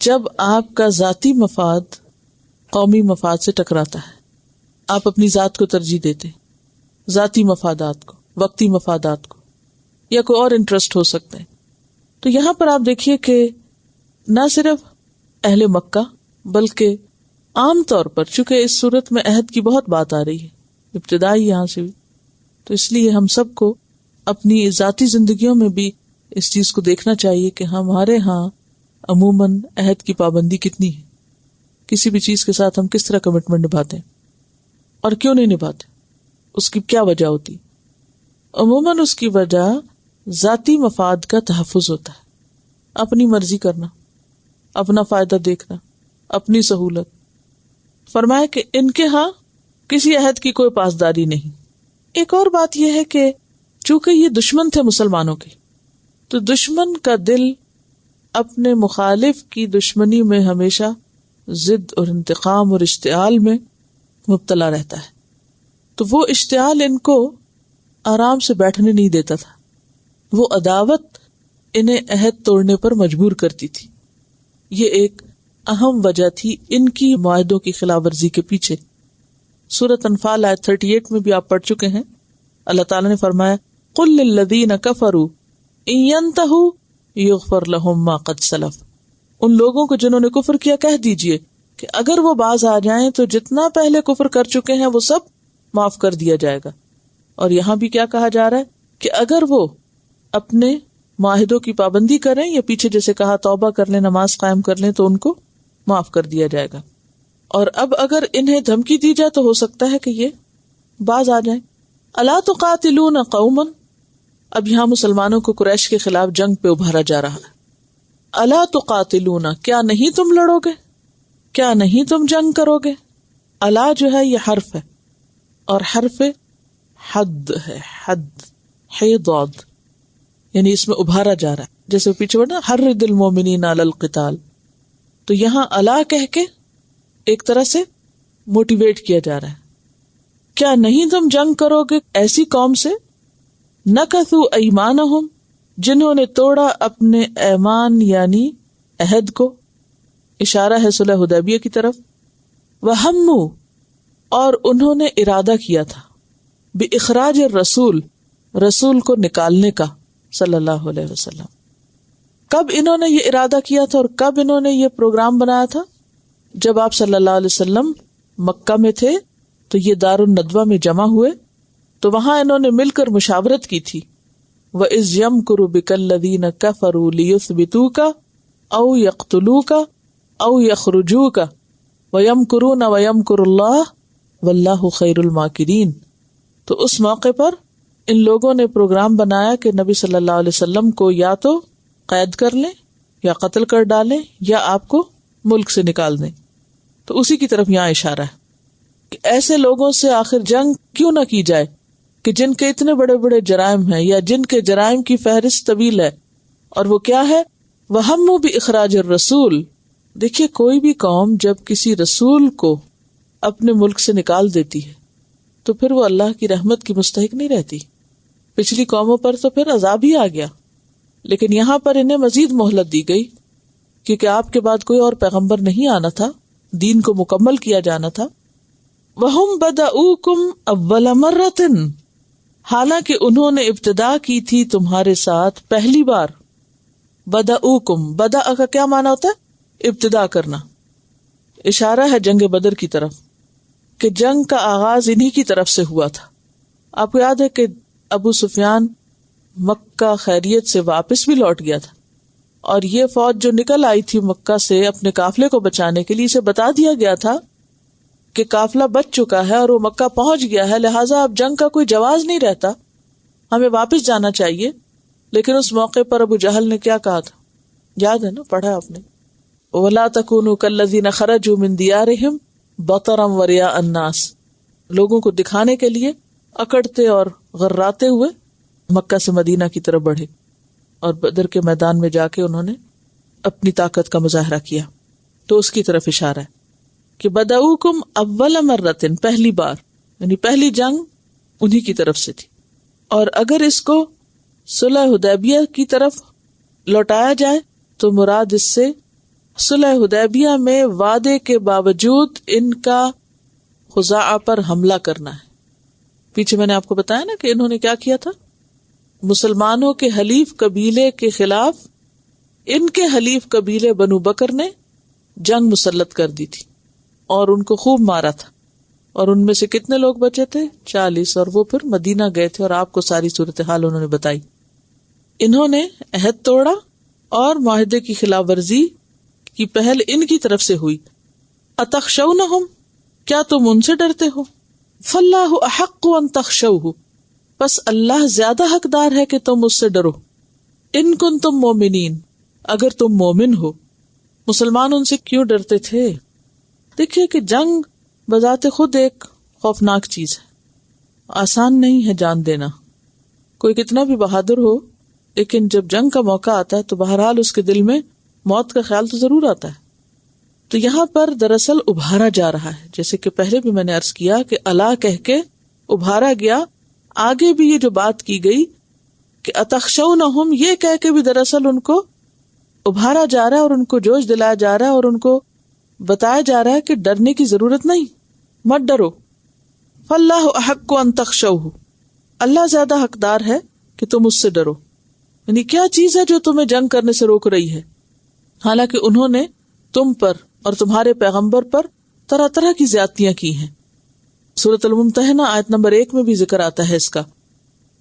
جب آپ کا ذاتی مفاد قومی مفاد سے ٹکراتا ہے. آپ اپنی ذات کو ترجیح دیتے، ذاتی مفادات کو، وقتی مفادات کو، یا کوئی اور انٹرسٹ ہو سکتے ہیں. تو یہاں پر آپ دیکھیے کہ نہ صرف اہل مکہ بلکہ عام طور پر، چونکہ اس صورت میں عہد کی بہت بات آ رہی ہے ابتدائی یہاں سے بھی، تو اس لیے ہم سب کو اپنی ذاتی زندگیوں میں بھی اس چیز کو دیکھنا چاہیے کہ ہمارے ہاں عموماً عہد کی پابندی کتنی ہے، کسی بھی چیز کے ساتھ ہم کس طرح کمٹمنٹ نبھاتے ہیں اور کیوں نہیں نبھاتے، اس کی کیا وجہ ہوتی. عموماً اس کی وجہ ذاتی مفاد کا تحفظ ہوتا ہے، اپنی مرضی کرنا، اپنا فائدہ دیکھنا، اپنی سہولت. فرمایا کہ ان کے ہاں کسی عہد کی کوئی پاسداری نہیں. ایک اور بات یہ ہے کہ چونکہ یہ دشمن تھے مسلمانوں کے، تو دشمن کا دل اپنے مخالف کی دشمنی میں ہمیشہ ضد اور انتقام اور اشتعال میں مبتلا رہتا ہے. تو وہ اشتعال ان کو آرام سے بیٹھنے نہیں دیتا تھا، وہ عداوت انہیں عہد توڑنے پر مجبور کرتی تھی. یہ ایک اہم وجہ تھی ان کی معاہدوں کی خلاف ورزی کے پیچھے. سورۃ انفال آیت 38 میں بھی آپ پڑھ چکے ہیں. اللہ تعالیٰ نے فرمایا قُلْ لِلَّذِينَ كَفَرُوا إِن يَنْتَهُوا يُغْفَرْ لَهُم مَّا قَدْ سَلَفَ. ان لوگوں کو جنہوں نے کفر کیا کہہ دیجئے کہ اگر وہ باز آ جائیں تو جتنا پہلے کفر کر چکے ہیں وہ سب معاف کر دیا جائے گا. اور یہاں بھی کیا کہا جا رہا ہے کہ اگر وہ اپنے معاہدوں کی پابندی کریں یا پیچھے جیسے کہا توبہ کر لیں، نماز قائم کر لیں تو ان کو معاف کر دیا جائے گا. اور اب اگر انہیں دھمکی دی جائے تو ہو سکتا ہے کہ یہ باز آ جائیں. الا تقاتلون قوما، اب یہاں مسلمانوں کو قریش کے خلاف جنگ پہ ابھارا جا رہا ہے. الا تقاتلون، کیا نہیں تم لڑو گے، کیا نہیں تم جنگ کرو گے. الا جو ہے یہ حرف ہے اور حرف حد ہے، حد ہے ضاد، یعنی اس میں ابھارا جا رہا ہے. جیسے پیچھے بڑھنا حرد المومنین علی القتال، تو یہاں الا کہہ کے ایک طرح سے موٹیویٹ کیا جا رہا ہے. کیا نہیں تم جنگ کرو گے ایسی قوم سے نکثوا ایمانہم، جنہوں نے توڑا اپنے ایمان یعنی عہد کو، اشارہ ہے صلح حدیبیہ کی طرف. وہموا، اور انہوں نے ارادہ کیا تھا باخراج الرسول، رسول کو نکالنے کا صلی اللہ علیہ وسلم. کب انہوں نے یہ ارادہ کیا تھا اور کب انہوں نے یہ پروگرام بنایا تھا؟ جب آپ صلی اللہ علیہ وسلم مکہ میں تھے تو یہ دار الندوہ میں جمع ہوئے، تو وہاں انہوں نے مل کر مشاورت کی تھی. وَإِذْ يَمْكُرُ بِكَ الَّذِينَ كَفَرُوا لِيُثْبِتُوكَ أَوْ يَقْتُلُوكَ أَوْ يَخْرُجُوكَ وَيَمْكُرُونَ وَيَمْكُرُ اللَّهُ وَاللَّهُ خَيْرُ الْمَاكِرِينَ. تو اس موقع پر ان لوگوں نے پروگرام بنایا کہ نبی صلی اللہ علیہ وسلم کو یا تو قید کر لیں یا قتل کر ڈالیں یا آپ کو ملک سے نکال دیں. تو اسی کی طرف یہاں اشارہ ہے کہ ایسے لوگوں سے آخر جنگ کیوں نہ کی جائے کہ جن کے اتنے بڑے بڑے جرائم ہیں یا جن کے جرائم کی فہرست طویل ہے. اور وہ کیا ہے؟ وَهَمُّوا بِإِخْرَاجِ الرَّسُولِ. دیکھیے کوئی بھی قوم جب کسی رسول کو اپنے ملک سے نکال دیتی ہے تو پھر وہ اللہ کی رحمت کی مستحق نہیں رہتی. پچھلی قوموں پر تو پھر عذاب ہی آ گیا، لیکن یہاں پر انہیں مزید مہلت دی گئی کیونکہ آپ کے بعد کوئی اور پیغمبر نہیں آنا تھا، دین کو مکمل کیا جانا تھا. وَهُمْ بَدَؤُوكُمْ أَوَّلَ مَرَّةٍ، حالانکہ انہوں نے ابتدا کی تھی تمہارے ساتھ پہلی بار. بدأوکم، بدأ کا کیا معنی ہوتا ہے؟ ابتدا کرنا. اشارہ ہے جنگ بدر کی طرف کہ جنگ کا آغاز انہی کی طرف سے ہوا تھا. آپ کو یاد ہے کہ ابو سفیان مکہ خیریت سے واپس بھی لوٹ گیا تھا اور یہ فوج جو نکل آئی تھی مکہ سے اپنے قافلے کو بچانے کے لیے، اسے بتا دیا گیا تھا کہ قافلہ بچ چکا ہے اور وہ مکہ پہنچ گیا ہے، لہٰذا اب جنگ کا کوئی جواز نہیں رہتا، ہمیں واپس جانا چاہیے. لیکن اس موقع پر ابو جہل نے کیا کہا تھا؟ یاد ہے نا، پڑھا آپ نے. وَلَا تَكُونُوا كَالَّذِينَ خَرَجُوا مِن دِيَارِهِمْ بَطَرًا وَرِيَاءَ النَّاسِ، لوگوں کو دکھانے کے لیے اکڑتے اور غراتے ہوئے مکہ سے مدینہ کی طرف بڑھے اور بدر کے میدان میں جا کے انہوں نے اپنی طاقت کا مظاہرہ کیا. تو اس کی طرف اشارہ ہے کہ بدعوکم اول مرتن، پہلی بار، یعنی پہلی جنگ انہی کی طرف سے تھی. اور اگر اس کو صلح حدیبیہ کی طرف لوٹایا جائے تو مراد اس سے صلح حدیبیہ میں وعدے کے باوجود ان کا خزاعہ پر حملہ کرنا ہے. پیچھے میں نے آپ کو بتایا نا کہ انہوں نے کیا کیا تھا، مسلمانوں کے حلیف قبیلے کے خلاف ان کے حلیف قبیلے بنو بکر نے جنگ مسلط کر دی تھی اور ان کو خوب مارا تھا. اور ان میں سے کتنے لوگ بچے تھے؟ 40. اور وہ پھر مدینہ گئے تھے اور آپ کو ساری صورتحال انہوں نے بتائی. انہوں نے عہد توڑا اور معاہدے کی خلاف ورزی کی پہل ان کی طرف سے ہوئی. اتخشونہم، کیا تم ان سے ڈرتے ہو؟ فاللہ احق ان تخشوہ، پس اللہ زیادہ حقدار ہے کہ تم اس سے ڈرو. ان کنتم مومنین، اگر تم مومن ہو. مسلمان ان سے کیوں ڈرتے تھے؟ دیکھیے کہ جنگ بذات خود ایک خوفناک چیز ہے، آسان نہیں ہے جان دینا. کوئی کتنا بھی بہادر ہو لیکن جب جنگ کا موقع آتا ہے تو بہرحال اس کے دل میں موت کا خیال تو ضرور آتا ہے. تو یہاں پر دراصل ابھارا جا رہا ہے، جیسے کہ پہلے بھی میں نے عرض کیا کہ اللہ کہہ کے ابھارا گیا. آگے بھی یہ جو بات کی گئی کہ اتخشونہم، یہ کہہ کے بھی دراصل ان کو ابھارا جا رہا ہے اور ان کو جوش دلایا جا رہا ہے اور ان کو بتایا جا رہا ہے کہ ڈرنے کی ضرورت نہیں، مت ڈرو. فاللہ احق ان تخشوہ، اللہ زیادہ حقدار ہے کہ تم اس سے ڈرو. یعنی کیا چیز ہے جو تمہیں جنگ کرنے سے روک رہی ہے؟ حالانکہ انہوں نے تم پر اور تمہارے پیغمبر پر طرح طرح کی زیادتیاں کی ہیں. سورۃ الممتحنہ آیت نمبر 1 میں بھی ذکر آتا ہے اس کا.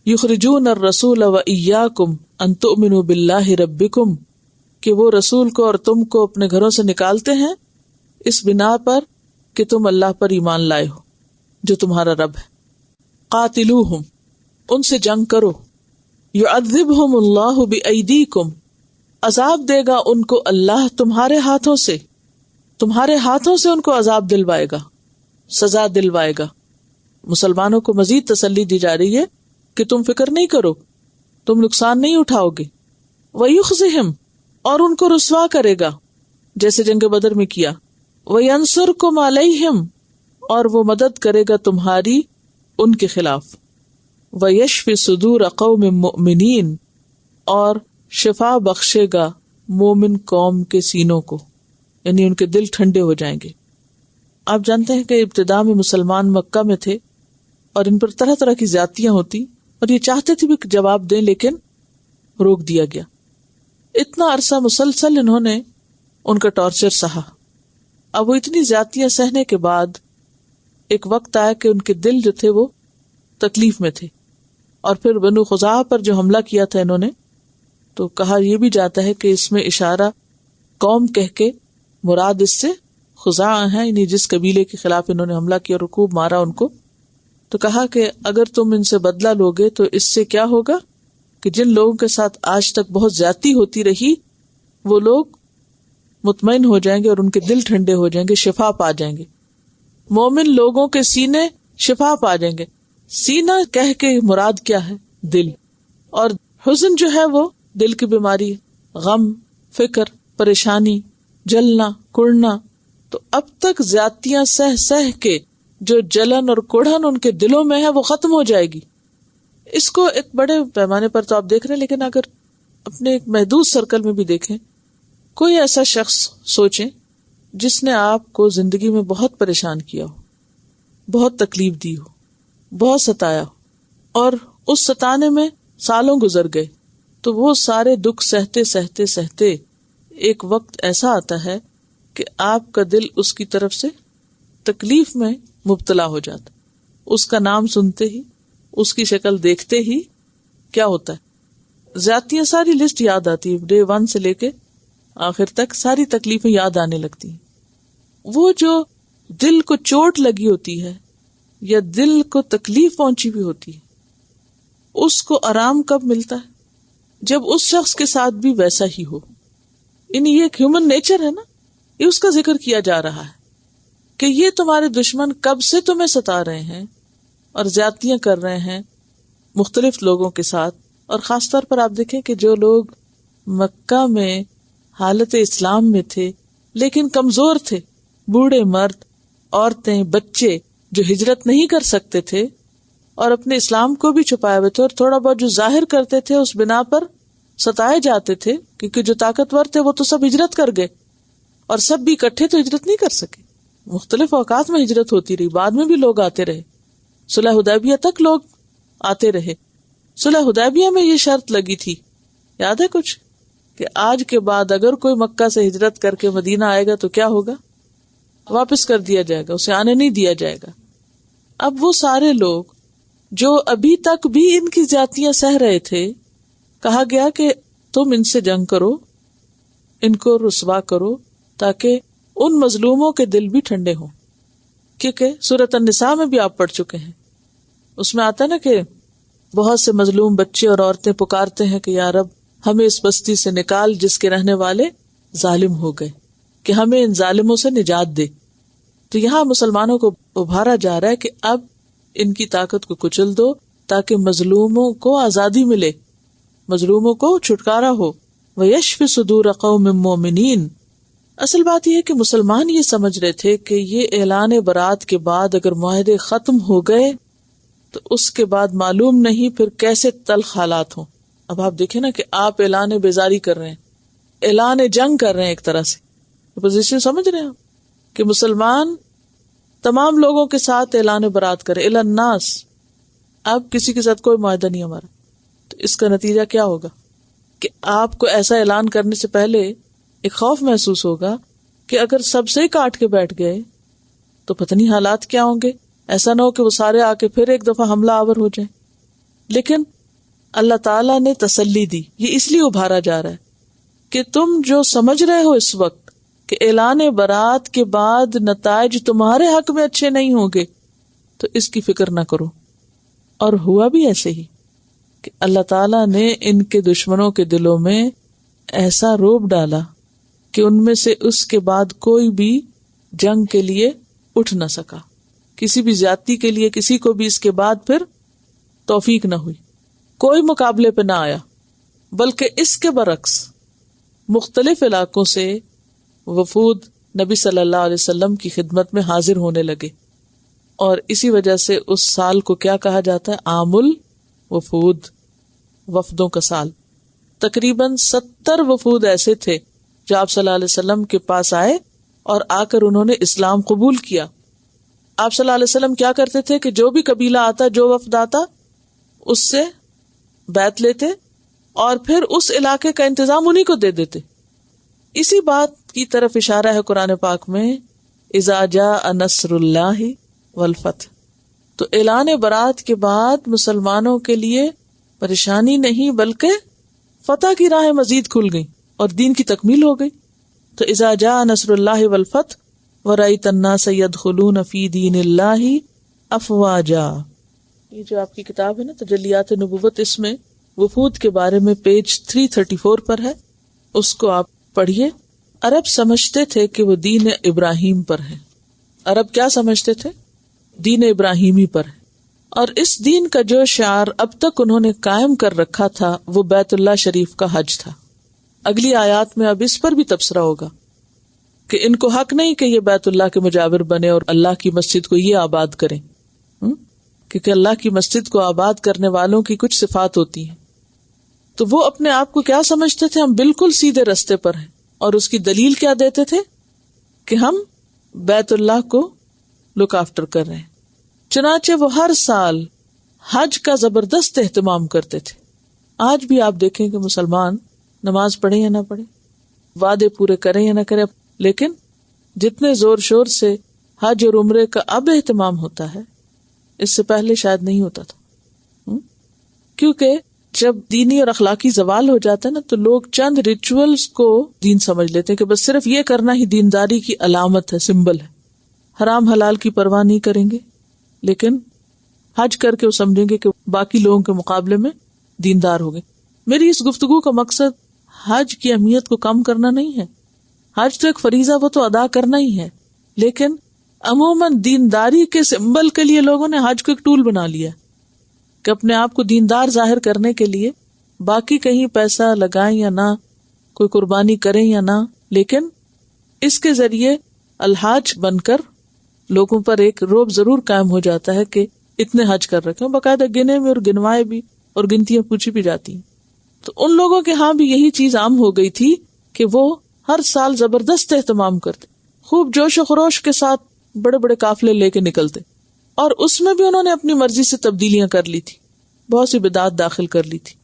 یخرجون الرسول وإیاکم ان تؤمنوا باللہ ربکم، کہ وہ رسول کو اور تم کو اپنے گھروں سے نکالتے ہیں اس بنا پر کہ تم اللہ پر ایمان لائے ہو جو تمہارا رب ہے. قاتلوہم، ان سے جنگ کرو. یعذبہم اللہ بایدیکم، عذاب دے گا ان کو اللہ تمہارے ہاتھوں سے، تمہارے ہاتھوں سے ان کو عذاب دلوائے گا، سزا دلوائے گا. مسلمانوں کو مزید تسلی دی جا رہی ہے کہ تم فکر نہیں کرو، تم نقصان نہیں اٹھاؤ گے. وَيُخْزِهِمْ، اور ان کو رسوا کرے گا جیسے جنگ بدر میں کیا. وَيَنْصُرْكُمْ عَلَيْهِمْ، اور وہ مدد کرے گا تمہاری ان کے خلاف. وَيَشْفِ صُدُورَ قَوْمٍ مُؤْمِنِينَ، اور شفا بخشے گا مومن قوم کے سینوں کو، یعنی ان کے دل ٹھنڈے ہو جائیں گے. آپ جانتے ہیں کہ ابتدا میں مسلمان مکہ میں تھے اور ان پر طرح طرح کی زیادتیاں ہوتی اور یہ چاہتے تھے بھی جواب دیں لیکن روک دیا گیا. اتنا عرصہ مسلسل انہوں نے ان کا ٹارچر سہا. اب وہ اتنی زیادتیاں سہنے کے بعد ایک وقت آیا کہ ان کے دل جو تھے وہ تکلیف میں تھے. اور پھر بنو خزاعہ پر جو حملہ کیا تھا انہوں نے، تو کہا یہ بھی جاتا ہے کہ اس میں اشارہ قوم کہہ کے مراد اس سے خزاعہ ہیں، یعنی جس قبیلے کے خلاف انہوں نے حملہ کیا اور خوب مارا ان کو. تو کہا کہ اگر تم ان سے بدلہ لوگے تو اس سے کیا ہوگا کہ جن لوگوں کے ساتھ آج تک بہت زیادتی ہوتی رہی وہ لوگ مطمئن ہو جائیں گے اور ان کے دل ٹھنڈے ہو جائیں گے، شفا پا جائیں گے. مومن لوگوں کے سینے شفا پا جائیں گے. سینہ کہہ کے مراد کیا ہے؟ دل. اور حزن جو ہے وہ دل کی بیماری ہے، غم، فکر، پریشانی، جلنا، کڑنا. تو اب تک زیادتیاں سہ سہ کے جو جلن اور کڑھن ان کے دلوں میں ہے وہ ختم ہو جائے گی. اس کو ایک بڑے پیمانے پر تو آپ دیکھ رہے ہیں، لیکن اگر اپنے ایک محدود سرکل میں بھی دیکھیں، کوئی ایسا شخص سوچیں جس نے آپ کو زندگی میں بہت پریشان کیا ہو، بہت تکلیف دی ہو، بہت ستایا ہو، اور اس ستانے میں سالوں گزر گئے. تو وہ سارے دکھ سہتے سہتے سہتے ایک وقت ایسا آتا ہے کہ آپ کا دل اس کی طرف سے تکلیف میں مبتلا ہو جاتا. اس کا نام سنتے ہی، اس کی شکل دیکھتے ہی کیا ہوتا ہے؟ زیادتیاں ساری لسٹ یاد آتی ہے، ڈے 1 سے لے کے آخر تک ساری تکلیفیں یاد آنے لگتی ہیں. وہ جو دل کو چوٹ لگی ہوتی ہے یا دل کو تکلیف پہنچی بھی ہوتی ہے، اس کو آرام کب ملتا ہے؟ جب اس شخص کے ساتھ بھی ویسا ہی ہو. یعنی یہ ایک ہیومن نیچر ہے نا، یہ اس کا ذکر کیا جا رہا ہے کہ یہ تمہارے دشمن کب سے تمہیں ستا رہے ہیں اور زیادتیاں کر رہے ہیں مختلف لوگوں کے ساتھ. اور خاص طور پر آپ دیکھیں کہ جو لوگ مکہ میں حالت اسلام میں تھے لیکن کمزور تھے، بوڑھے مرد، عورتیں، بچے جو ہجرت نہیں کر سکتے تھے اور اپنے اسلام کو بھی چھپائے ہوئے تھے اور تھوڑا بہت جو ظاہر کرتے تھے اس بنا پر ستائے جاتے تھے، کیونکہ جو طاقتور تھے وہ تو سب ہجرت کر گئے اور سب بھی اکٹھے تو ہجرت نہیں کر سکے. مختلف اوقات میں ہجرت ہوتی رہی، بعد میں بھی لوگ آتے رہے، صلح حدیبیہ تک لوگ آتے رہے. صلح حدیبیہ میں یہ شرط لگی تھی، یاد ہے کچھ، کہ آج کے بعد اگر کوئی مکہ سے ہجرت کر کے مدینہ آئے گا تو کیا ہوگا؟ واپس کر دیا جائے گا، اسے آنے نہیں دیا جائے گا. اب وہ سارے لوگ جو ابھی تک بھی ان کی زیادتیاں سہ رہے تھے، کہا گیا کہ تم ان سے جنگ کرو، ان کو رسوا کرو تاکہ ان مظلوموں کے دل بھی ٹھنڈے ہوں. کیونکہ سورۃ النساء میں بھی آپ پڑھ چکے ہیں، اس میں آتا ہے نا کہ بہت سے مظلوم بچے اور عورتیں پکارتے ہیں کہ یا رب ہمیں اس بستی سے نکال جس کے رہنے والے ظالم ہو گئے، کہ ہمیں ان ظالموں سے نجات دے. تو یہاں مسلمانوں کو ابھارا جا رہا ہے کہ اب ان کی طاقت کو کچل دو تاکہ مظلوموں کو آزادی ملے، مظلوموں کو چھٹکارا ہو. وَيَشْفِ صُدُورَ قَوْمٍ مُؤْمِنِينَ. اصل بات یہ ہے کہ مسلمان یہ سمجھ رہے تھے کہ یہ اعلان برات کے بعد اگر معاہدے ختم ہو گئے تو اس کے بعد معلوم نہیں پھر کیسے تلخ حالات ہوں. اب آپ دیکھیں نا کہ آپ اعلان بیزاری کر رہے ہیں، اعلان جنگ کر رہے ہیں، ایک طرح سے پوزیشن سمجھ رہے ہیں آپ کہ مسلمان تمام لوگوں کے ساتھ اعلان برات کرے الی الناس. اب کسی کے ساتھ کوئی معاہدہ نہیں ہمارا. تو اس کا نتیجہ کیا ہوگا کہ آپ کو ایسا اعلان کرنے سے پہلے ایک خوف محسوس ہوگا کہ اگر سب سے کاٹ کے بیٹھ گئے تو پتہ نہیں حالات کیا ہوں گے. ایسا نہ ہو کہ وہ سارے آ کے پھر ایک دفعہ حملہ آور ہو جائیں. لیکن اللہ تعالیٰ نے تسلی دی. یہ اس لیے ابھارا جا رہا ہے کہ تم جو سمجھ رہے ہو اس وقت کہ اعلان برات کے بعد نتائج تمہارے حق میں اچھے نہیں ہوں گے تو اس کی فکر نہ کرو. اور ہوا بھی ایسے ہی کہ اللہ تعالیٰ نے ان کے دشمنوں کے دلوں میں ایسا رعب ڈالا کہ ان میں سے اس کے بعد کوئی بھی جنگ کے لیے اٹھ نہ سکا. کسی بھی زیادتی کے لیے کسی کو بھی اس کے بعد پھر توفیق نہ ہوئی، کوئی مقابلے پہ نہ آیا. بلکہ اس کے برعکس مختلف علاقوں سے وفود نبی صلی اللہ علیہ وسلم کی خدمت میں حاضر ہونے لگے، اور اسی وجہ سے اس سال کو کیا کہا جاتا ہے؟ عام الوفود، وفدوں کا سال. تقریباً 70 وفود ایسے تھے جو آپ صلی اللہ علیہ وسلم کے پاس آئے اور آ کر انہوں نے اسلام قبول کیا. آپ صلی اللہ علیہ وسلم کیا کرتے تھے کہ جو بھی قبیلہ آتا، جو وفد آتا، اس سے بیعت لیتے اور پھر اس علاقے کا انتظام انہی کو دے دیتے. اسی بات کی طرف اشارہ ہے قرآن پاک میں، اذا جاء نصر اللہ والفتح. تو اعلان برات کے بعد مسلمانوں کے لیے پریشانی نہیں بلکہ فتح کی راہیں مزید کھل گئی اور دین کی تکمیل ہو گئی. تو اذا جاء نصر اللہ والفتح ورأیت الناس يدخلون فی دین اللہ افواجا. یہ جو آپ کی کتاب ہے نا تجلیات نبوت، اس میں وفود کے بارے میں پیج 334 پر ہے، اس کو آپ پڑھیے. عرب سمجھتے تھے کہ وہ دین ابراہیم پر ہے. عرب کیا سمجھتے تھے؟ دین ابراہیمی پر ہے. اور اس دین کا جو شعار اب تک انہوں نے قائم کر رکھا تھا وہ بیت اللہ شریف کا حج تھا. اگلی آیات میں اب اس پر بھی تبصرہ ہوگا کہ ان کو حق نہیں کہ یہ بیت اللہ کے مجاور بنے اور اللہ کی مسجد کو یہ آباد کریں، کیونکہ اللہ کی مسجد کو آباد کرنے والوں کی کچھ صفات ہوتی ہیں. تو وہ اپنے آپ کو کیا سمجھتے تھے؟ ہم بالکل سیدھے رستے پر ہیں. اور اس کی دلیل کیا دیتے تھے؟ کہ ہم بیت اللہ کو لک آفٹر کر رہے ہیں. چنانچہ وہ ہر سال حج کا زبردست اہتمام کرتے تھے. آج بھی آپ دیکھیں کہ مسلمان نماز پڑھیں یا نہ پڑھیں، وعدے پورے کریں یا نہ کریں، لیکن جتنے زور شور سے حج اور عمرے کا اب اہتمام ہوتا ہے اس سے پہلے شاید نہیں ہوتا تھا. کیونکہ جب دینی اور اخلاقی زوال ہو جاتا ہے نا تو لوگ چند ریچولز کو دین سمجھ لیتے ہیں کہ بس صرف یہ کرنا ہی دینداری کی علامت ہے، سمبل ہے. حرام حلال کی پرواہ نہیں کریں گے، لیکن حج کر کے وہ سمجھیں گے کہ باقی لوگوں کے مقابلے میں دیندار ہو گئے. میری اس گفتگو کا مقصد حج کی اہمیت کو کم کرنا نہیں ہے. حج تو ایک فریضہ، وہ تو ادا کرنا ہی ہے، لیکن عموماً دینداری کے سمبل کے لیے لوگوں نے حج کو ایک ٹول بنا لیا کہ اپنے آپ کو دیندار ظاہر کرنے کے لیے باقی کہیں پیسہ لگائیں یا نہ، کوئی قربانی کریں یا نہ، لیکن اس کے ذریعے الحاج بن کر لوگوں پر ایک رعب ضرور قائم ہو جاتا ہے کہ اتنے حج کر رکھے ہیں، باقاعدہ گنے میں اور گنوائے بھی اور گنتیاں پوچھی بھی جاتی ہیں. تو ان لوگوں کے ہاں بھی یہی چیز عام ہو گئی تھی کہ وہ ہر سال زبردست اہتمام کرتے، خوب جوش و خروش کے ساتھ بڑے بڑے قافلے لے کے نکلتے. اور اس میں بھی انہوں نے اپنی مرضی سے تبدیلیاں کر لی تھی، بہت سی بدعات داخل کر لی تھی.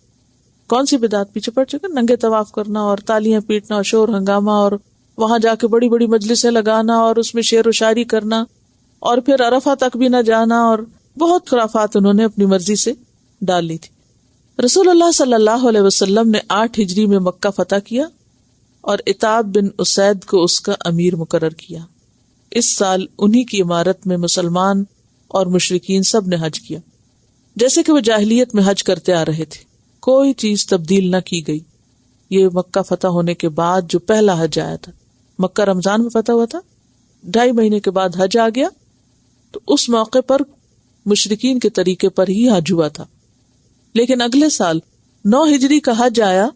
کون سی بدعات؟ پیچھے پڑ چکے، ننگے طواف کرنا اور تالیاں پیٹنا اور شور ہنگامہ اور وہاں جا کے بڑی بڑی مجلسیں لگانا اور اس میں شعر و شاعری کرنا اور پھر عرفہ تک بھی نہ جانا، اور بہت خرافات انہوں نے اپنی مرضی سے ڈال لی تھی. رسول اللہ صلی اللہ علیہ وسلم نے 8 ہجری میں مکہ فتح کیا اور عتاب بن اسید کو اس کا امیر مقرر کیا. اس سال انہی کی عمارت میں مسلمان اور مشرکین سب نے حج کیا، جیسے کہ وہ جاہلیت میں حج کرتے آ رہے تھے. کوئی چیز تبدیل نہ کی گئی. یہ مکہ فتح ہونے کے بعد جو پہلا حج آیا تھا، مکہ رمضان میں فتح ہوا تھا، 2.5 مہینے کے بعد حج آ گیا، تو اس موقع پر مشرکین کے طریقے پر ہی حج ہوا تھا. لیکن اگلے سال 9 ہجری کا حج آیا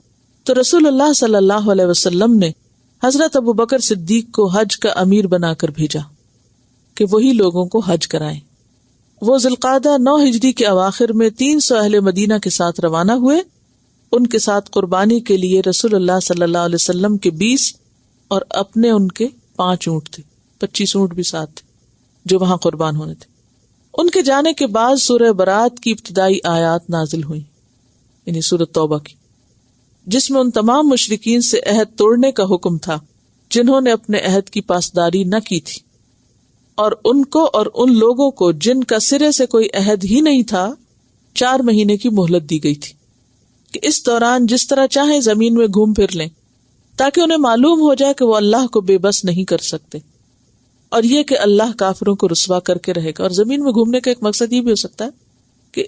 تو رسول اللہ صلی اللہ علیہ وسلم نے حضرت ابو بکر صدیق کو حج کا امیر بنا کر بھیجا کہ وہی لوگوں کو حج کرائیں. وہ ذوالقعدہ 9 ہجری کے اواخر میں 300 اہل مدینہ کے ساتھ روانہ ہوئے. ان کے ساتھ قربانی کے لیے رسول اللہ صلی اللہ علیہ وسلم کے 20 اور اپنے ان کے 5 اونٹ تھے، 25 اونٹ بھی ساتھ تھے جو وہاں قربان ہونے تھے. ان کے جانے کے بعد سورہ برات کی ابتدائی آیات نازل ہوئی، یعنی سورۃ توبہ کی، جس میں ان تمام مشرکین سے عہد توڑنے کا حکم تھا جنہوں نے اپنے عہد کی پاسداری نہ کی تھی، اور ان کو اور ان لوگوں کو جن کا سرے سے کوئی عہد ہی نہیں تھا 4 مہینے کی مہلت دی گئی تھی کہ اس دوران جس طرح چاہیں زمین میں گھوم پھر لیں، تاکہ انہیں معلوم ہو جائے کہ وہ اللہ کو بے بس نہیں کر سکتے، اور یہ کہ اللہ کافروں کو رسوا کر کے رہے گا۔ اور زمین میں گھومنے کا ایک مقصد یہ بھی ہو سکتا ہے کہ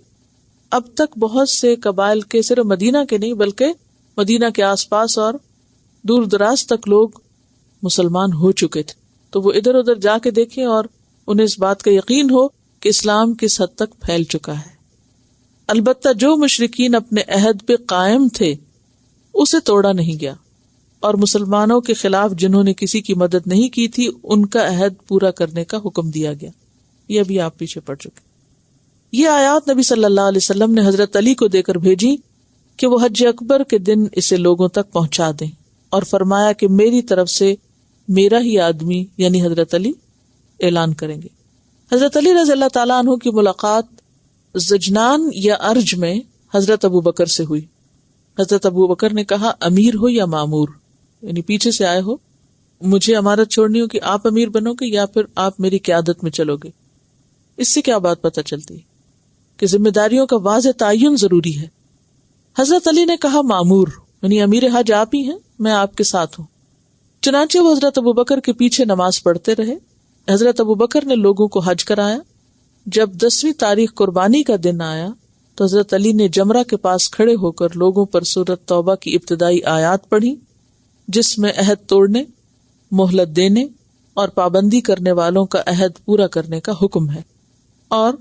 اب تک بہت سے قبائل کے، صرف مدینہ کے نہیں بلکہ مدینہ کے آس پاس اور دور دراز تک لوگ مسلمان ہو چکے تھے، تو وہ ادھر ادھر جا کے دیکھیں اور انہیں اس بات کا یقین ہو کہ اسلام کس حد تک پھیل چکا ہے۔ البتہ جو مشرکین اپنے عہد پہ قائم تھے اسے توڑا نہیں گیا، اور مسلمانوں کے خلاف جنہوں نے کسی کی مدد نہیں کی تھی ان کا عہد پورا کرنے کا حکم دیا گیا۔ یہ بھی آپ پیچھے پڑ چکے۔ یہ آیات نبی صلی اللہ علیہ وسلم نے حضرت علی کو دے کر بھیجی کہ وہ حج اکبر کے دن اسے لوگوں تک پہنچا دیں، اور فرمایا کہ میری طرف سے میرا ہی آدمی یعنی حضرت علی اعلان کریں گے۔ حضرت علی رضی اللہ تعالیٰ عنہ کی ملاقات زجنان یا ارج میں حضرت ابو بکر سے ہوئی۔ حضرت ابو بکر نے کہا امیر ہو یا مامور، یعنی پیچھے سے آئے ہو، مجھے امارت چھوڑنی ہو کہ آپ امیر بنو گے یا پھر آپ میری قیادت میں چلو گے۔ اس سے کیا بات پتہ چلتی ہے کہ ذمہ داریوں کا واضح تعین ضروری ہے۔ حضرت علی نے کہا مامور، یعنی امیر حج آپ ہی ہیں، میں آپ کے ساتھ ہوں۔ چنانچہ وہ حضرت ابو بکر کے پیچھے نماز پڑھتے رہے۔ حضرت ابو بکر نے لوگوں کو حج کرایا۔ جب 10ویں تاریخ قربانی کا دن آیا تو حضرت علی نے جمرہ کے پاس کھڑے ہو کر لوگوں پر سورۃ توبہ کی ابتدائی آیات پڑھی، جس میں عہد توڑنے، مہلت دینے اور پابندی کرنے والوں کا عہد پورا کرنے کا حکم ہے۔ اور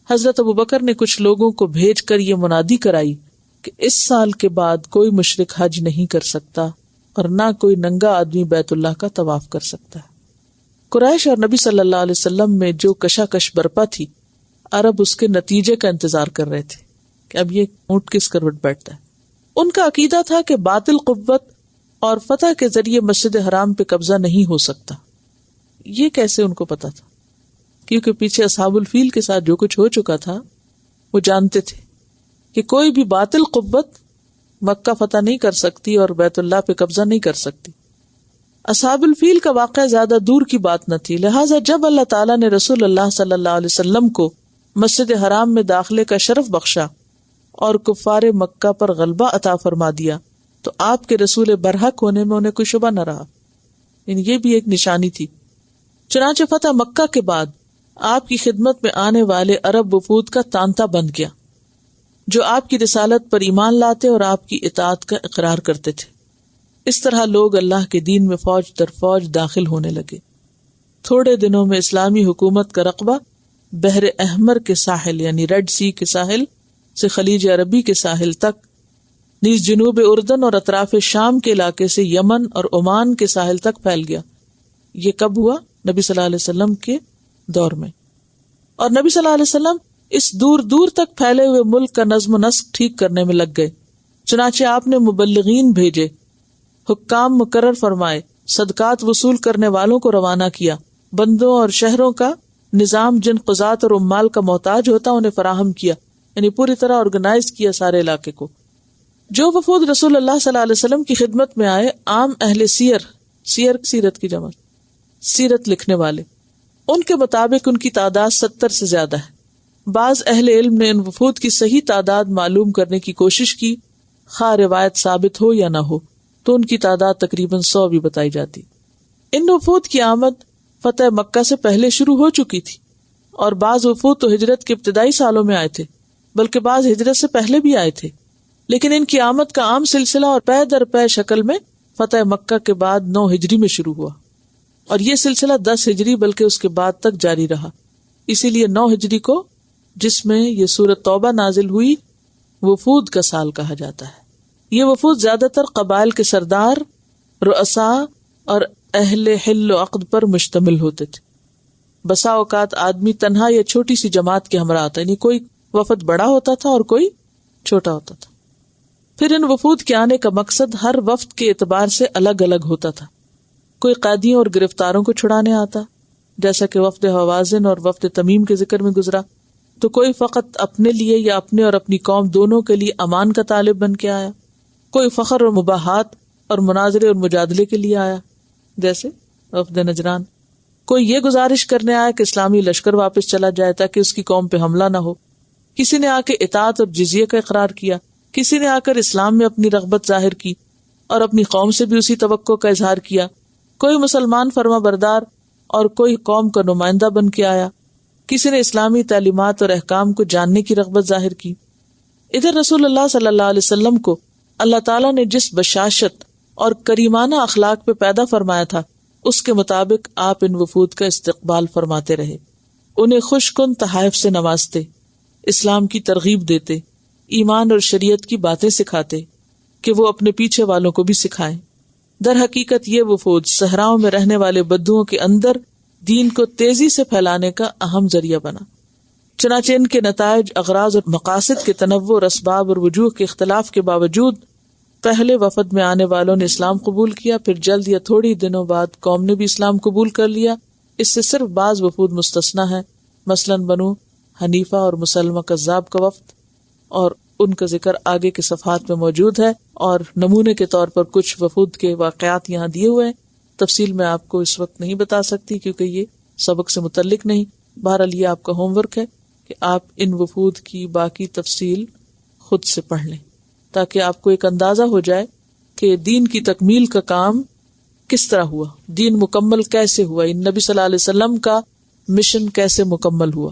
حضرت ابو بکر نے کچھ لوگوں کو بھیج کر یہ منادی کرائی کہ اس سال کے بعد کوئی مشرک حج نہیں کر سکتا اور نہ کوئی ننگا آدمی بیت اللہ کا طواف کر سکتا ہے۔ قریش اور نبی صلی اللہ علیہ وسلم میں جو کشاکش برپا تھی، عرب اس کے نتیجے کا انتظار کر رہے تھے کہ اب یہ اونٹ کس کروٹ بیٹھتا ہے۔ ان کا عقیدہ تھا کہ باطل قوت اور فتح کے ذریعے مسجد حرام پہ قبضہ نہیں ہو سکتا۔ یہ کیسے ان کو پتا تھا؟ کیونکہ پیچھے اصحاب الفیل کے ساتھ جو کچھ ہو چکا تھا وہ جانتے تھے کہ کوئی بھی باطل قوت مکہ فتح نہیں کر سکتی اور بیت اللہ پہ قبضہ نہیں کر سکتی۔ اصحاب الفیل کا واقعہ زیادہ دور کی بات نہ تھی، لہٰذا جب اللہ تعالیٰ نے رسول اللہ صلی اللہ علیہ وسلم کو مسجد حرام میں داخلے کا شرف بخشا اور کفار مکہ پر غلبہ عطا فرما دیا تو آپ کے رسول برحق ہونے میں انہیں کوئی شبہ نہ رہا، یعنی یہ بھی ایک نشانی تھی۔ چنانچہ فتح مکہ کے بعد آپ کی خدمت میں آنے والے عرب وفود کا تانتا بند گیا، جو آپ کی رسالت پر ایمان لاتے اور آپ کی اطاعت کا اقرار کرتے تھے۔ اس طرح لوگ اللہ کے دین میں فوج در فوج داخل ہونے لگے۔ تھوڑے دنوں میں اسلامی حکومت کا رقبہ بحر احمر کے ساحل یعنی ریڈ سی کے ساحل سے خلیج عربی کے ساحل تک، نیز جنوب اردن اور اطراف شام کے علاقے سے یمن اور عمان کے ساحل تک پھیل گیا۔ یہ کب ہوا؟ نبی صلی اللہ علیہ وسلم کے دور میں۔ اور نبی صلی اللہ علیہ وسلم اس دور دور تک پھیلے ہوئے ملک کا نظم و نسق ٹھیک کرنے میں لگ گئے۔ چنانچہ آپ نے مبلغین بھیجے، حکام مقرر فرمائے، صدقات وصول کرنے والوں کو روانہ کیا، بندوں اور شہروں کا نظام جن قضات اور عمال کا محتاج ہوتا انہیں فراہم کیا، یعنی پوری طرح آرگنائز کیا سارے علاقے کو۔ جو وفود رسول اللہ صلی اللہ علیہ وسلم کی خدمت میں آئے، عام اہل سیر سیرت کی جمع، سیرت لکھنے والے، ان کے مطابق ان کی تعداد 70 سے زیادہ ہے۔ بعض اہل علم نے ان وفود کی صحیح تعداد معلوم کرنے کی کوشش کی، خواہ روایت ثابت ہو یا نہ ہو، تو ان کی تعداد تقریباً 100 بھی بتائی جاتی۔ ان وفود کی آمد فتح مکہ سے پہلے شروع ہو چکی تھی، اور بعض وفود تو ہجرت کے ابتدائی سالوں میں آئے تھے، بلکہ بعض ہجرت سے پہلے بھی آئے تھے، لیکن ان کی آمد کا عام سلسلہ اور پے در پے شکل میں فتح مکہ کے بعد 9 ہجری میں شروع ہوا، اور یہ سلسلہ 10 ہجری بلکہ اس کے بعد تک جاری رہا۔ اسی لیے 9 ہجری کو، جس میں یہ سورۃ توبہ نازل ہوئی، وفود کا سال کہا جاتا ہے۔ یہ وفود زیادہ تر قبائل کے سردار، رؤساء اور اہل حل و عقد پر مشتمل ہوتے تھے۔ بسا اوقات آدمی تنہا یا چھوٹی سی جماعت کے ہمراہ آتا، یعنی کوئی وفد بڑا ہوتا تھا اور کوئی چھوٹا ہوتا تھا۔ پھر ان وفود کے آنے کا مقصد ہر وفد کے اعتبار سے الگ الگ ہوتا تھا۔ کوئی قیدیوں اور گرفتاروں کو چھڑانے آتا، جیسا کہ وفد حوازن اور وفد تمیم کے ذکر میں گزرا، تو کوئی فقط اپنے لیے یا اپنے اور اپنی قوم دونوں کے لیے امان کا طالب بن کے آیا، کوئی فخر اور مباحات اور مناظرے اور مجادلے کے لیے آیا جیسے وفد نجران، کوئی یہ گزارش کرنے آیا کہ اسلامی لشکر واپس چلا جائے تاکہ اس کی قوم پہ حملہ نہ ہو، کسی نے آ کے اطاعت اور جزیہ کا اقرار کیا، کسی نے آ کر اسلام میں اپنی رغبت ظاہر کی، اور اپنی قوم سے بھی اسی توقع کا اظہار کیا. کوئی مسلمان فرما بردار اور کوئی قوم کا نمائندہ بن کے آیا. کسی نے اسلامی تعلیمات اور احکام کو جاننے کی رغبت ظاہر کی. ادھر رسول اللہ صلی اللہ علیہ وسلم کو اللہ تعالیٰ نے جس بشاشت اور کریمانہ اخلاق پہ پیدا فرمایا تھا اس کے مطابق آپ ان وفود کا استقبال فرماتے رہے. انہیں خوش کن تحائف سے نوازتے، اسلام کی ترغیب دیتے، ایمان اور شریعت کی باتیں سکھاتے کہ وہ اپنے پیچھے والوں کو بھی سکھائیں. در حقیقت یہ وفود صحراؤں میں رہنے والے بدوؤں کے اندر دین کو تیزی سے پھیلانے کا اہم ذریعہ بنا. چنانچہ ان کے نتائج، اغراض اور مقاصد کے تنوع اور اسباب اور وجوہ کے اختلاف کے باوجود پہلے وفد میں آنے والوں نے اسلام قبول کیا، پھر جلد یا تھوڑی دنوں بعد قوم نے بھی اسلام قبول کر لیا. اس سے صرف بعض وفود مستثنیٰ ہیں، مثلاً بنو حنیفہ اور مسلمہ کذاب کا وفد، اور ان کا ذکر آگے کے صفحات میں موجود ہے. اور نمونے کے طور پر کچھ وفود کے واقعات یہاں دیے ہوئے ہیں. تفصیل میں آپ کو اس وقت نہیں بتا سکتی کیونکہ یہ سبق سے متعلق نہیں. بہرحال یہ آپ کا ہوم ورک ہے کہ آپ ان وفود کی باقی تفصیل خود سے پڑھ لیں تاکہ آپ کو ایک اندازہ ہو جائے کہ دین کی تکمیل کا کام کس طرح ہوا، دین مکمل کیسے ہوا، نبی صلی اللہ علیہ وسلم کا مشن کیسے مکمل ہوا.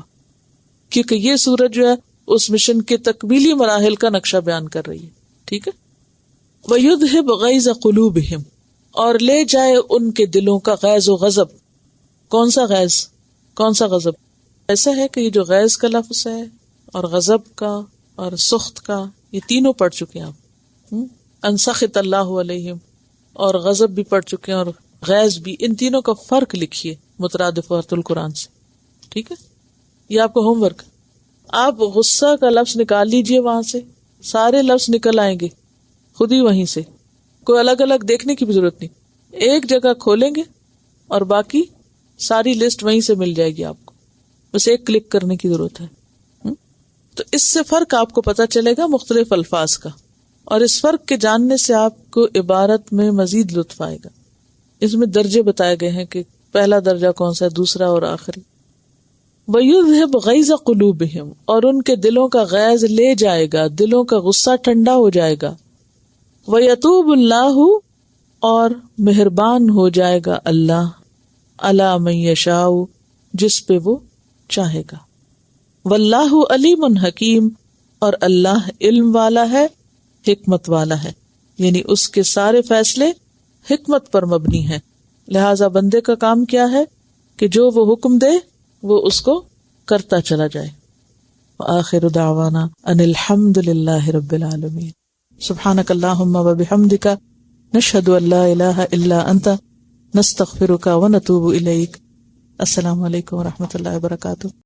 کیونکہ یہ سورت جو ہے اس مشن کے تکمیلی مراحل کا نقشہ بیان کر رہی ہے. ٹھیک ہے. وَيُذْهِبْ غَيْظَ قُلُوبِهِمْ، اور لے جائے ان کے دلوں کا غیظ و غضب. کون سا غیظ، کون سا غضب؟ ایسا ہے کہ یہ جو غیظ کا لفظ ہے اور غضب کا اور سخط کا، یہ تینوں پڑھ چکے ہیں آپ. ان سخط اللہ علیہم اور غضب بھی پڑھ چکے ہیں اور غیظ بھی. ان تینوں کا فرق لکھیے مترادفات القرآن سے. ٹھیک ہے، یہ آپ کو ہوم ورک. آپ غصہ کا لفظ نکال لیجئے، وہاں سے سارے لفظ نکل آئیں گے خود ہی وہیں سے. کوئی الگ الگ دیکھنے کی بھی ضرورت نہیں، ایک جگہ کھولیں گے اور باقی ساری لسٹ وہیں سے مل جائے گی آپ کو، بس ایک کلک کرنے کی ضرورت ہے. تو اس سے فرق آپ کو پتہ چلے گا مختلف الفاظ کا، اور اس فرق کے جاننے سے آپ کو عبارت میں مزید لطف آئے گا. اس میں درجے بتائے گئے ہیں کہ پہلا درجہ کون سا ہے، دوسرا اور آخری. وَيُذْهِبْ غَيْظَ قُلُوبِهِمْ، اور ان کے دلوں کا غیظ لے جائے گا، دلوں کا غصہ ٹھنڈا ہو جائے گا. وَيَتُوبُ اللَّهُ، اور مہربان ہو جائے گا اللہ، عَلَىٰ مَن يَشَاءُ، جس پہ وہ چاہے گا. وَاللَّهُ عَلِيمٌ حَكِيمٌ، اور اللہ علم والا ہے، حکمت والا ہے. یعنی اس کے سارے فیصلے حکمت پر مبنی ہیں. لہذا بندے کا کام کیا ہے کہ جو وہ حکم دے وہ اس کو کرتا چلا جائے. وآخر دعوانا ان الحمد للہ رب العالمین. سبحانک اللہم وبحمدک، نشہد ان لا الہ الا انت، نستغفرک ونتوب الیک. السلام علیکم ورحمۃ اللہ وبرکاتہ.